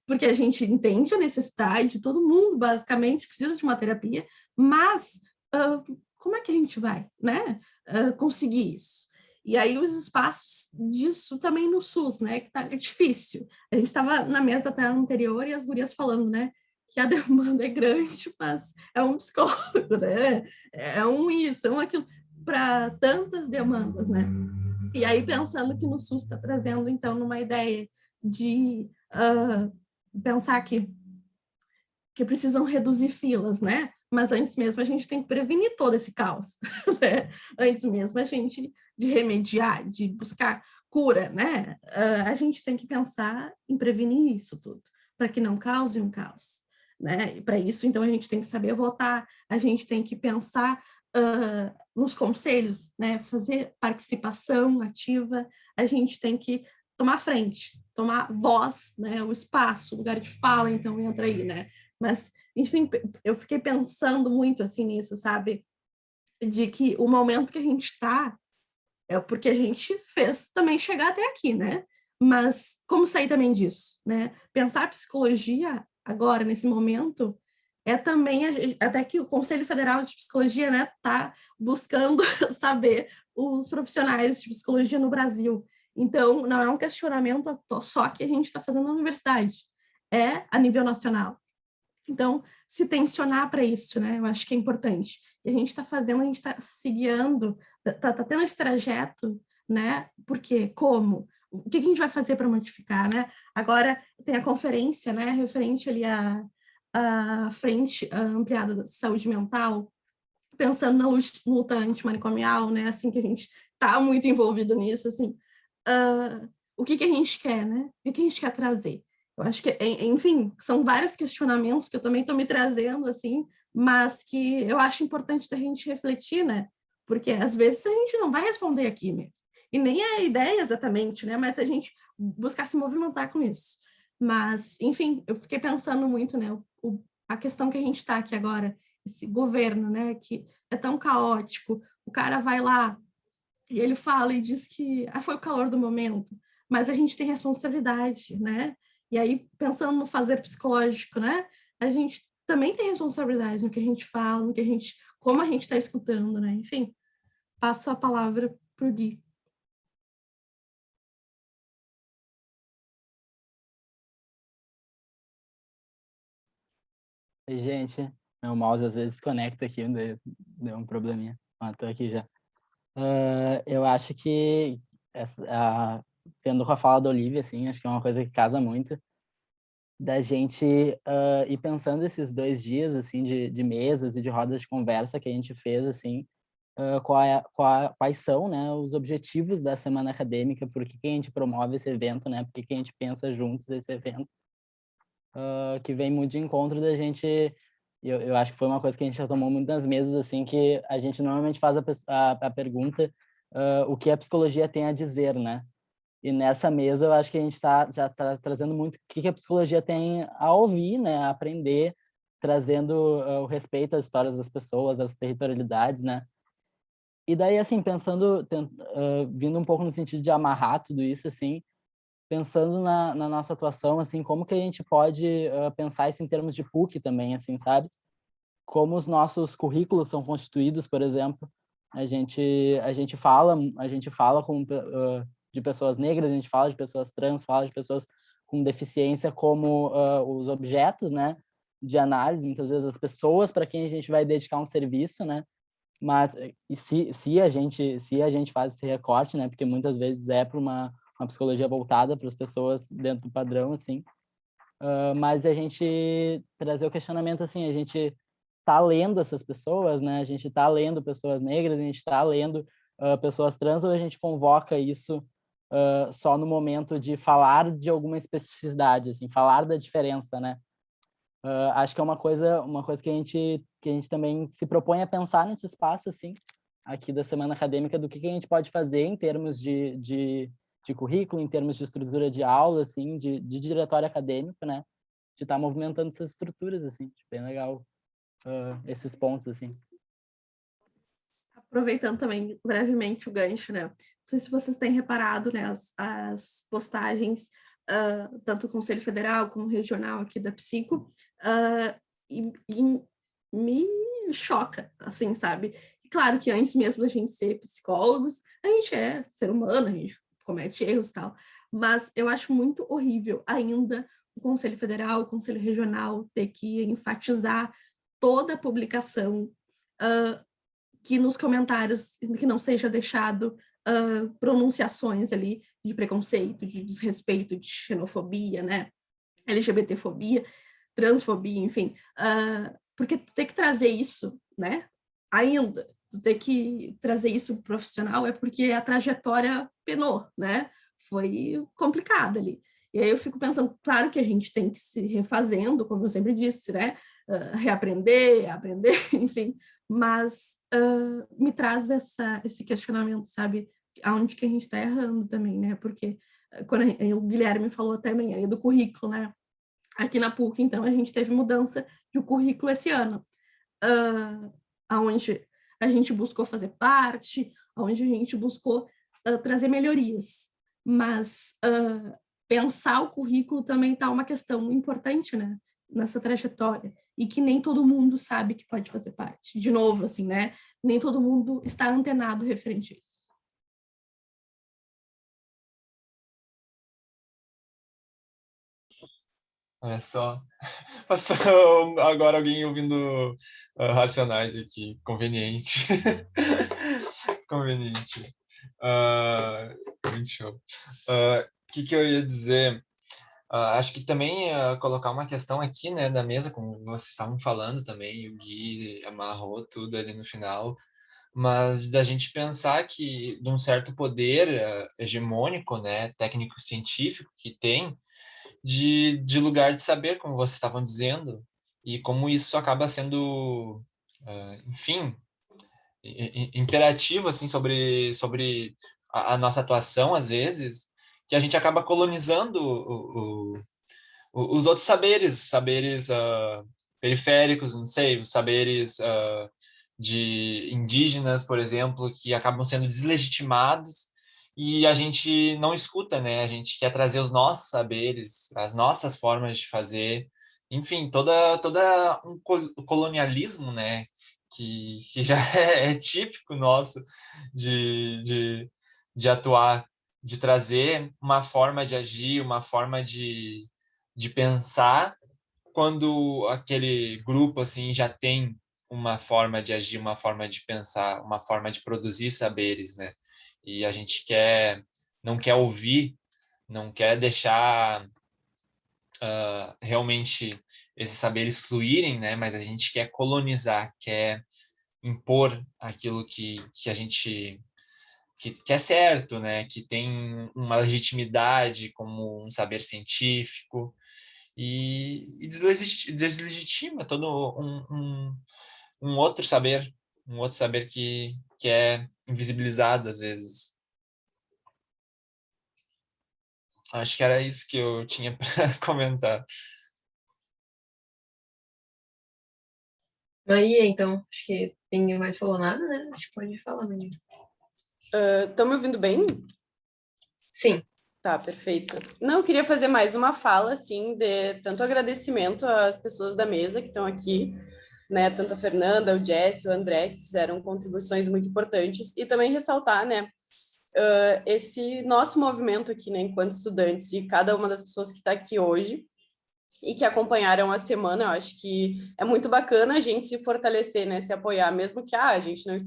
Porque a gente entende a necessidade, todo mundo basicamente precisa de uma terapia, mas como é que a gente vai, né, conseguir isso? E aí os espaços disso também no SUS, né, que tá difícil. A gente estava na mesa até anterior e as gurias falando, né, que a demanda é grande, mas é um psicólogo, né, é um isso, é um aquilo, para tantas demandas, né. E aí pensando que no SUS está trazendo, então, numa ideia de pensar que precisam reduzir filas, né? Mas antes mesmo a gente tem que prevenir todo esse caos, né? Antes mesmo a gente de remediar, de buscar cura, né? A gente tem que pensar em prevenir isso tudo, para que não cause um caos, né? E para isso, então, a gente tem que saber votar, a gente tem que pensar nos conselhos, né? Fazer participação ativa, a gente tem que tomar frente, tomar voz, né? O espaço, o lugar de fala, então entra aí, né? Mas, enfim, eu fiquei pensando muito assim nisso, sabe? De que o momento que a gente está é porque a gente fez também chegar até aqui, né? Mas como sair também disso, né? Pensar psicologia agora, nesse momento, é também, até que o Conselho Federal de Psicologia, né, tá buscando saber os profissionais de psicologia no Brasil. Então, não é um questionamento só que a gente está fazendo na universidade, é a nível nacional. Então, se tensionar para isso, né? Eu acho que é importante. E a gente está fazendo, a gente está se guiando, tá tendo esse trajeto, né? Por quê? Como? O que a gente vai fazer para modificar, né? Agora tem a conferência, né? Referente ali à frente ampliada da saúde mental, pensando na luta antimanicomial, né? Assim que a gente está muito envolvido nisso, assim, o que a gente quer, né? O que a gente quer trazer? Eu acho que, enfim, são vários questionamentos que eu também estou me trazendo, assim, mas que eu acho importante da gente refletir, né? Porque às vezes a gente não vai responder aqui mesmo. E nem é a ideia exatamente, né? Mas a gente buscar se movimentar com isso. Mas, enfim, eu fiquei pensando muito, né? A questão que a gente está aqui agora, esse governo, né? Que é tão caótico. O cara vai lá e ele fala e diz que foi o calor do momento, mas a gente tem responsabilidade, né? E aí, pensando no fazer psicológico, né? A gente também tem responsabilidade no que a gente fala, no que a gente, como a gente está escutando, né? Enfim, passo a palavra para o Gui. Gente, meu mouse às vezes desconecta aqui, deu um probleminha. Mas tô aqui já. Eu acho que, tendo com a fala da Olivia, assim, acho que é uma coisa que casa muito, da gente ir pensando esses 2 dias, assim, de mesas e de rodas de conversa que a gente fez, assim, quais são, né, os objetivos da semana acadêmica, por que a gente promove esse evento, né, por que a gente pensa juntos esse evento, que vem muito de encontro da gente. Eu acho que foi uma coisa que a gente já tomou muito nas mesas, assim, que a gente normalmente faz a pergunta o que a psicologia tem a dizer, né? E nessa mesa eu acho que a gente já está trazendo muito o que a psicologia tem a ouvir, né? A aprender, trazendo o respeito às histórias das pessoas, às territorialidades, né? E daí, assim, pensando, vindo um pouco no sentido de amarrar tudo isso, assim, pensando na nossa atuação, assim, como que a gente pode pensar isso em termos de PUC também, assim, sabe? Como os nossos currículos são constituídos, por exemplo, a gente fala de pessoas negras, a gente fala de pessoas trans, fala de pessoas com deficiência como os objetos, né, de análise, muitas vezes as pessoas para quem a gente vai dedicar um serviço, né? Mas e se a gente faz esse recorte, né, porque muitas vezes é para uma psicologia voltada para as pessoas dentro do padrão, assim, mas a gente trazer o questionamento, assim, a gente tá lendo essas pessoas, né, a gente tá lendo pessoas negras, a gente tá lendo pessoas trans, ou a gente convoca isso só no momento de falar de alguma especificidade, assim, falar da diferença, né? Acho que é uma coisa que a gente também se propõe a pensar nesse espaço, assim, aqui da semana acadêmica, do que a gente pode fazer em termos de currículo, em termos de estrutura de aula, assim, de diretório acadêmico, né? De estar movimentando essas estruturas, assim, bem legal esses pontos, assim. Aproveitando também brevemente o gancho, né? Não sei se vocês têm reparado, né, as postagens, tanto do Conselho Federal como regional aqui da Psico, e me choca, assim, sabe? Claro que antes mesmo da gente ser psicólogos, a gente é ser humano, a gente comete erros e tal, mas eu acho muito horrível ainda o Conselho Federal, o Conselho Regional ter que enfatizar toda a publicação que nos comentários que não seja deixado pronunciações ali de preconceito, de desrespeito, de xenofobia, né? LGBTfobia, transfobia, enfim, porque tu tem que trazer isso, né? Ainda, tu tem que trazer isso pro profissional é porque a trajetória penou, né? Foi complicada ali. E aí eu fico pensando, claro que a gente tem que se refazendo, como eu sempre disse, né? Reaprender, aprender, enfim, mas me traz esse questionamento, sabe? Aonde que a gente está errando também, né? Porque quando o Guilherme falou até amanhã do currículo, né? Aqui na PUC, então, a gente teve mudança de currículo esse ano, onde a gente buscou fazer parte, onde a gente buscou trazer melhorias, mas pensar o currículo também está uma questão importante, né, nessa trajetória, e que nem todo mundo sabe que pode fazer parte. De novo, assim, né, nem todo mundo está antenado referente a isso. Olha só, passou agora alguém ouvindo Racionais aqui, conveniente. Conveniente. Muito show. O que eu ia dizer? Acho que também colocar uma questão aqui, né, da mesa, como vocês estavam falando também, o Gui amarrou tudo ali no final, mas da gente pensar que de um certo poder hegemônico, né, técnico-científico que tem, de lugar de saber, como vocês estavam dizendo, e como isso acaba sendo, enfim, imperativo assim sobre a nossa atuação às vezes, que a gente acaba colonizando os outros saberes periféricos, não sei, os saberes de indígenas, por exemplo, que acabam sendo deslegitimados e a gente não escuta, né? A gente quer trazer os nossos saberes, as nossas formas de fazer, enfim, toda um colonialismo, né? Que já é típico nosso de atuar, de trazer uma forma de agir, uma forma de pensar, quando aquele grupo assim já tem uma forma de agir, uma forma de pensar, uma forma de produzir saberes, né? E a gente não quer ouvir, não quer deixar realmente esses saberes fluírem, né? Mas a gente quer colonizar, quer impor aquilo que a gente que é certo, né? Que tem uma legitimidade como um saber científico e deslegitima todo um outro saber que é invisibilizado às vezes. Acho que era isso que eu tinha para comentar. Maria, então, acho que ninguém mais falou nada, né? Acho que pode falar, Maria. Estão me ouvindo bem? Sim. Tá, perfeito. Não, eu queria fazer mais uma fala, assim, de tanto agradecimento às pessoas da mesa que estão aqui, né, tanto a Fernanda, o Jesse, o André, que fizeram contribuições muito importantes, e também ressaltar, né, esse nosso movimento aqui, né, enquanto estudantes, e cada uma das pessoas que está aqui hoje, e que acompanharam a semana, eu acho que é muito bacana a gente se fortalecer, né, se apoiar, mesmo que a gente não,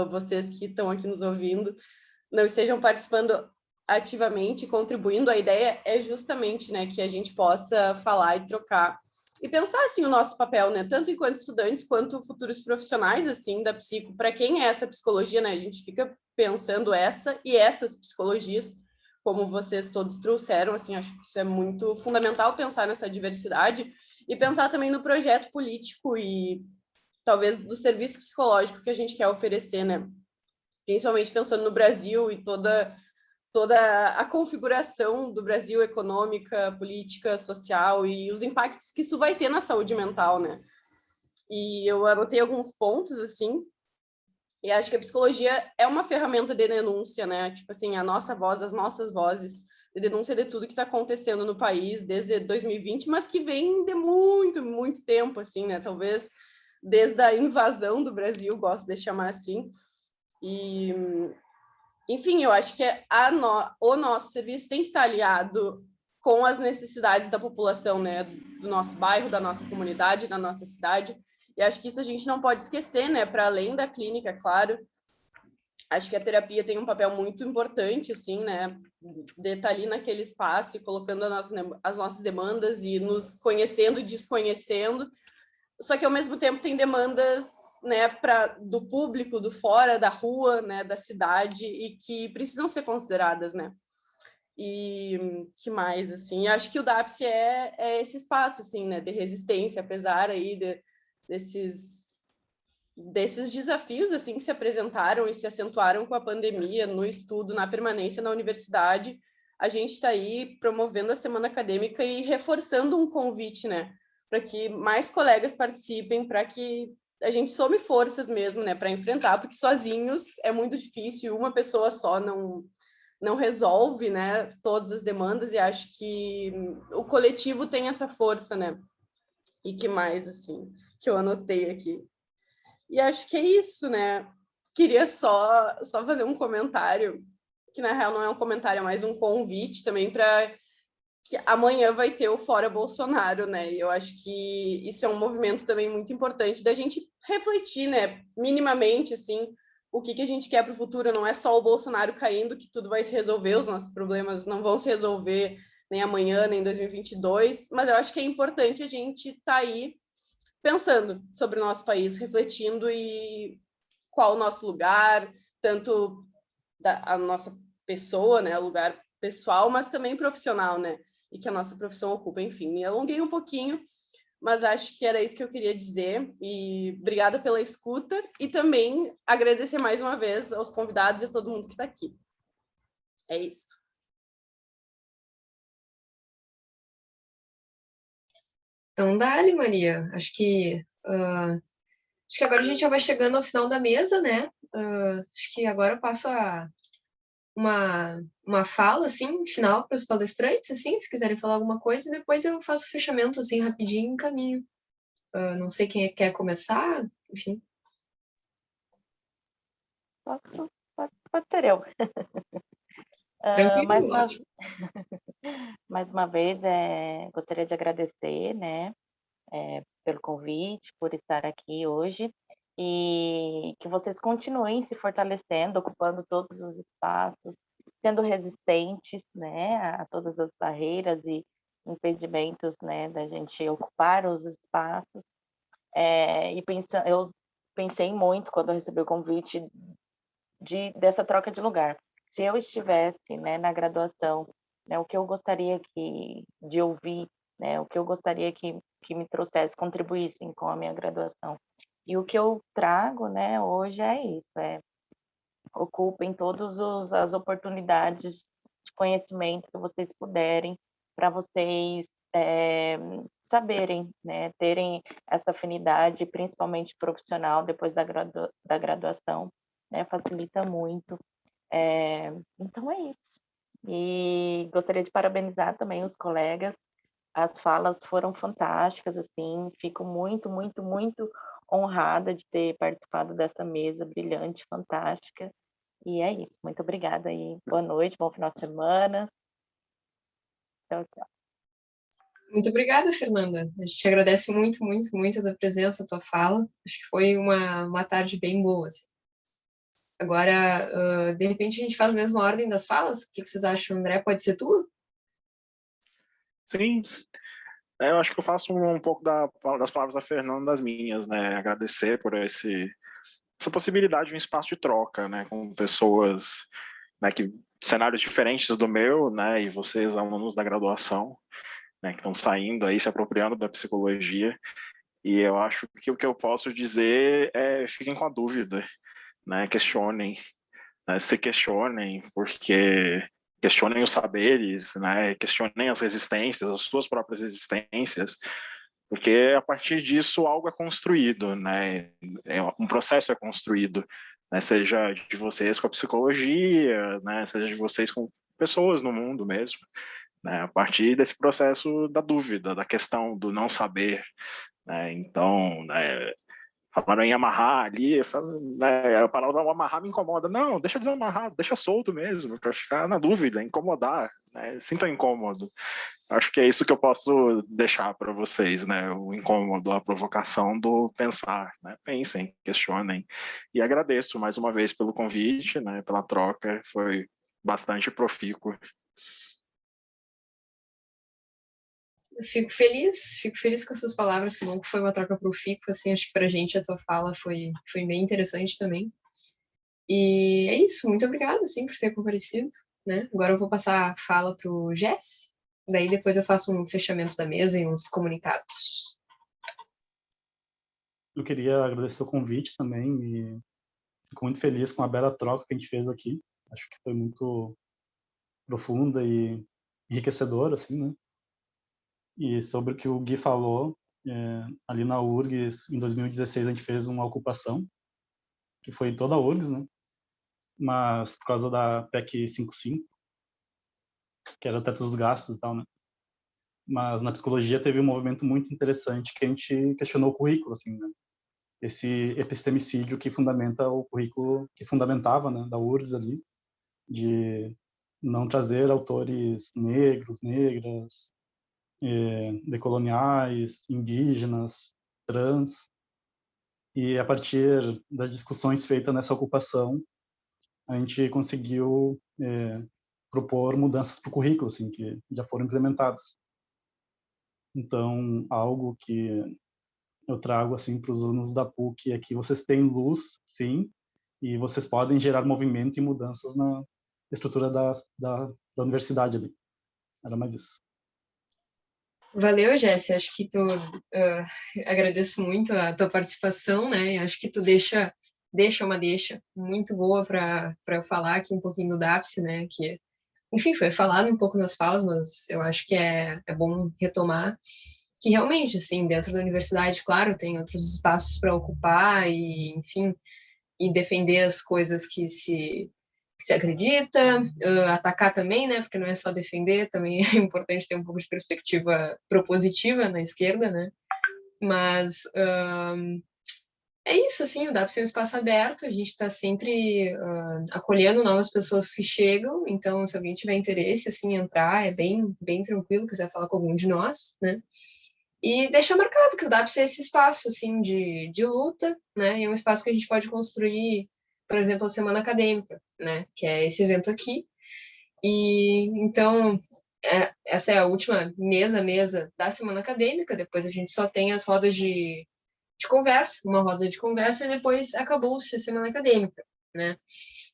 vocês que estão aqui nos ouvindo, não estejam participando ativamente, contribuindo. A ideia é justamente, né, que a gente possa falar e trocar e pensar assim o nosso papel, né, tanto enquanto estudantes quanto futuros profissionais assim da psico. Para quem é essa psicologia, né, a gente fica pensando essa e essas psicologias, como vocês todos trouxeram, assim, acho que isso é muito fundamental, pensar nessa diversidade e pensar também no projeto político e talvez do serviço psicológico que a gente quer oferecer, né, principalmente pensando no Brasil e toda a configuração do Brasil econômica, política, social e os impactos que isso vai ter na saúde mental, né? E eu anotei alguns pontos, assim, e acho que a psicologia é uma ferramenta de denúncia, né? Tipo assim, a nossa voz, as nossas vozes, de denúncia de tudo que está acontecendo no país desde 2020, mas que vem de muito, muito tempo, assim, né? Talvez desde a invasão do Brasil, gosto de chamar assim. E, enfim, eu acho que o nosso serviço tem que estar aliado com as necessidades da população, né, do nosso bairro, da nossa comunidade, da nossa cidade. E acho que isso a gente não pode esquecer, né, para além da clínica, claro. Acho que a terapia tem um papel muito importante, assim, né, de estar ali naquele espaço e colocando as nossas demandas e nos conhecendo e desconhecendo. Só que, ao mesmo tempo, tem demandas, né, do público, do fora, da rua, né, da cidade, e que precisam ser consideradas, né? E que mais, assim? Acho que o DAPS é esse espaço, assim, né, de resistência, apesar aí desses desafios, assim, que se apresentaram e se acentuaram com a pandemia, no estudo, na permanência na universidade. A gente está aí promovendo a semana acadêmica e reforçando um convite, né, para que mais colegas participem, para que a gente some forças mesmo, né, para enfrentar, porque sozinhos é muito difícil, uma pessoa só não resolve, né, todas as demandas, e acho que o coletivo tem essa força, né? E que mais, assim, que eu anotei aqui. E acho que é isso, né? Queria só fazer um comentário, que na real não é um comentário, é mais um convite também para que amanhã vai ter o Fora Bolsonaro, né? E eu acho que isso é um movimento também muito importante da gente refletir, né? Minimamente, assim, o que a gente quer para o futuro. Não é só o Bolsonaro caindo que tudo vai se resolver, os nossos problemas não vão se resolver nem amanhã, nem em 2022, mas eu acho que é importante a gente estar aí pensando sobre o nosso país, refletindo e qual o nosso lugar, tanto a nossa pessoa, né, o lugar pessoal, mas também profissional, né, e que a nossa profissão ocupa. Enfim, me alonguei um pouquinho, mas acho que era isso que eu queria dizer, e obrigada pela escuta, e também agradecer mais uma vez aos convidados e a todo mundo que está aqui. É isso. Então, dá-lhe, Maria. Acho que agora a gente já vai chegando ao final da mesa, né? Acho que agora eu passo uma fala, assim, final para os palestrantes, assim, se quiserem falar alguma coisa, e depois eu faço o fechamento, assim, rapidinho, em caminho. Não sei quem quer começar, enfim. Pode ser eu. Tranquilo, Mais uma vez, gostaria de agradecer, né, pelo convite, por estar aqui hoje, e que vocês continuem se fortalecendo, ocupando todos os espaços, sendo resistentes, né, a todas as barreiras e impedimentos, né, da gente ocupar os espaços. Eu pensei muito quando eu recebi o convite dessa troca de lugar. Se eu estivesse, né, na graduação, né, o que eu gostaria de ouvir, né, o que eu gostaria que me trouxesse, contribuíssem com a minha graduação. E o que eu trago, né, hoje é isso, ocupem todas as oportunidades de conhecimento que vocês puderem, para vocês saberem, né, terem essa afinidade, principalmente profissional, depois da graduação, né, facilita muito. Então é isso. E gostaria de parabenizar também os colegas. As falas foram fantásticas, assim, fico muito, muito, muito honrada de ter participado dessa mesa brilhante, fantástica. E é isso. Muito obrigada e boa noite, bom final de semana. Tchau, tchau. Muito obrigada, Fernanda. A gente agradece muito, muito, muito a tua presença, a tua fala. Acho que foi uma tarde bem boa, assim. Agora, de repente, a gente faz a mesma ordem das falas? O que vocês acham, André? Pode ser tu? Sim, eu acho que eu faço um pouco das palavras da Fernanda das minhas, né? Agradecer por essa possibilidade de um espaço de troca, né? Com pessoas, né, que cenários diferentes do meu, né? E vocês, alunos da graduação, né, que estão saindo aí, se apropriando da psicologia. E eu acho que o que eu posso dizer é fiquem com a dúvida, né? Questionem, né? Se questionem, porque questionem os saberes, né? Questionem as resistências, as suas próprias resistências, porque a partir disso algo é construído, né? Um processo é construído, né? Seja de vocês com a psicologia, né? Seja de vocês com pessoas no mundo mesmo, né? A partir desse processo da dúvida, da questão do não saber, né? Então, né, falaram em amarrar ali, né, a palavra amarrar me incomoda. Não, deixa desamarrar, deixa solto mesmo, para ficar na dúvida, incomodar, né? Sinta incômodo. Acho que é isso que eu posso deixar para vocês, né? O incômodo, a provocação do pensar, né? Pensem, questionem. E agradeço mais uma vez pelo convite, né? Pela troca, foi bastante profícuo. Fico feliz com essas palavras, que bom que foi uma troca profícua, assim, acho que pra gente a tua fala foi bem interessante também. E é isso, muito obrigada, assim, por ter comparecido, né? Agora eu vou passar a fala pro Jess, daí depois eu faço um fechamento da mesa e uns comunicados. Eu queria agradecer o convite também e fico muito feliz com a bela troca que a gente fez aqui. Acho que foi muito profunda e enriquecedora, assim, né? E sobre o que o Gui falou, ali na URGS, em 2016, a gente fez uma ocupação, que foi em toda a URGS, né? Mas por causa da PEC 55, que era o teto dos gastos e tal, né? Mas na psicologia teve um movimento muito interessante que a gente questionou o currículo, assim, né? Esse epistemicídio que fundamenta o currículo, que fundamentava, né, da URGS ali, de não trazer autores negros, negras, decoloniais, indígenas, trans. E a partir das discussões feitas nessa ocupação, a gente conseguiu propor mudanças para o currículo, assim, que já foram implementadas. Então, algo que eu trago assim para os alunos da PUC é que vocês têm luz, sim, e vocês podem gerar movimento e mudanças na estrutura da universidade ali. Era mais isso. Valeu, Jéssica. Acho que agradeço muito a tua participação, né? Acho que tu deixa uma deixa muito boa para eu falar aqui um pouquinho do DAPSE, né? Que, enfim, foi falado um pouco nas falas, mas eu acho que é bom retomar que realmente, assim, dentro da universidade, claro, tem outros espaços para ocupar e, enfim, e defender as coisas que se acredita, atacar também, né? Porque não é só defender, também é importante ter um pouco de perspectiva propositiva na esquerda, né? Mas é isso, assim, o DAPSE é um espaço aberto, a gente está sempre acolhendo novas pessoas que chegam, então se alguém tiver interesse, assim, em entrar, é bem, bem tranquilo, quiser falar com algum de nós, né? E deixar marcado que o DAPSE é esse espaço, assim, de luta, né? E é um espaço que a gente pode construir, por exemplo, a Semana Acadêmica, né? Que é esse evento aqui. E, então, essa é a última mesa da Semana Acadêmica, depois a gente só tem as rodas de conversa, uma roda de conversa, e depois acabou-se a Semana Acadêmica, né?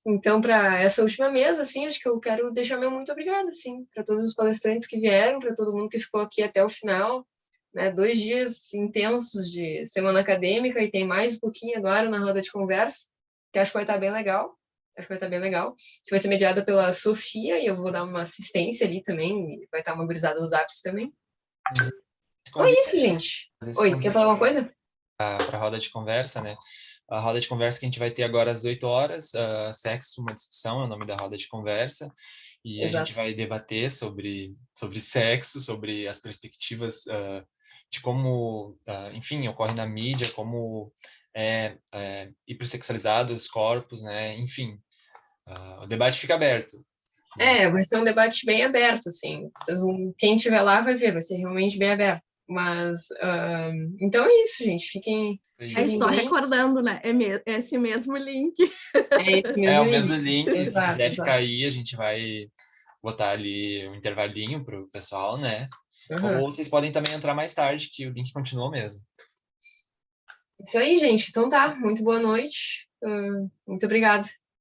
Então, para essa última mesa, assim, acho que eu quero deixar meu muito obrigada, assim, para todos os palestrantes que vieram, para todo mundo que ficou aqui até o final, né, 2 dias intensos de semana acadêmica e tem mais um pouquinho agora na roda de conversa, que acho que vai estar bem legal. Acho que vai estar bem legal. Que vai ser mediada pela Sofia e eu vou dar uma assistência ali também. E vai estar uma gurizada dos apps também. Foi isso, gente. Oi, quer falar uma coisa? Para a roda de conversa, né? A roda de conversa que a gente vai ter agora às 8 horas, sexo, uma discussão, é o nome da roda de conversa. E Exato. A gente vai debater sobre sexo, sobre as perspectivas de como, enfim, ocorre na mídia, como hipersexualizado os corpos, né? Enfim, o debate fica aberto. Vai ser um debate bem aberto, assim. Quem estiver lá vai ver, vai ser realmente bem aberto. Mas, então é isso, gente. Fiquem só bem. Recordando, né? É esse mesmo link. É esse mesmo link. É o mesmo link. Exato, se quiser ficar aí, a gente vai botar ali um intervalinho pro pessoal, né? Uhum. Ou vocês podem também entrar mais tarde, que o link continua mesmo. Isso aí, gente. Então tá. Muito boa noite. Muito obrigada.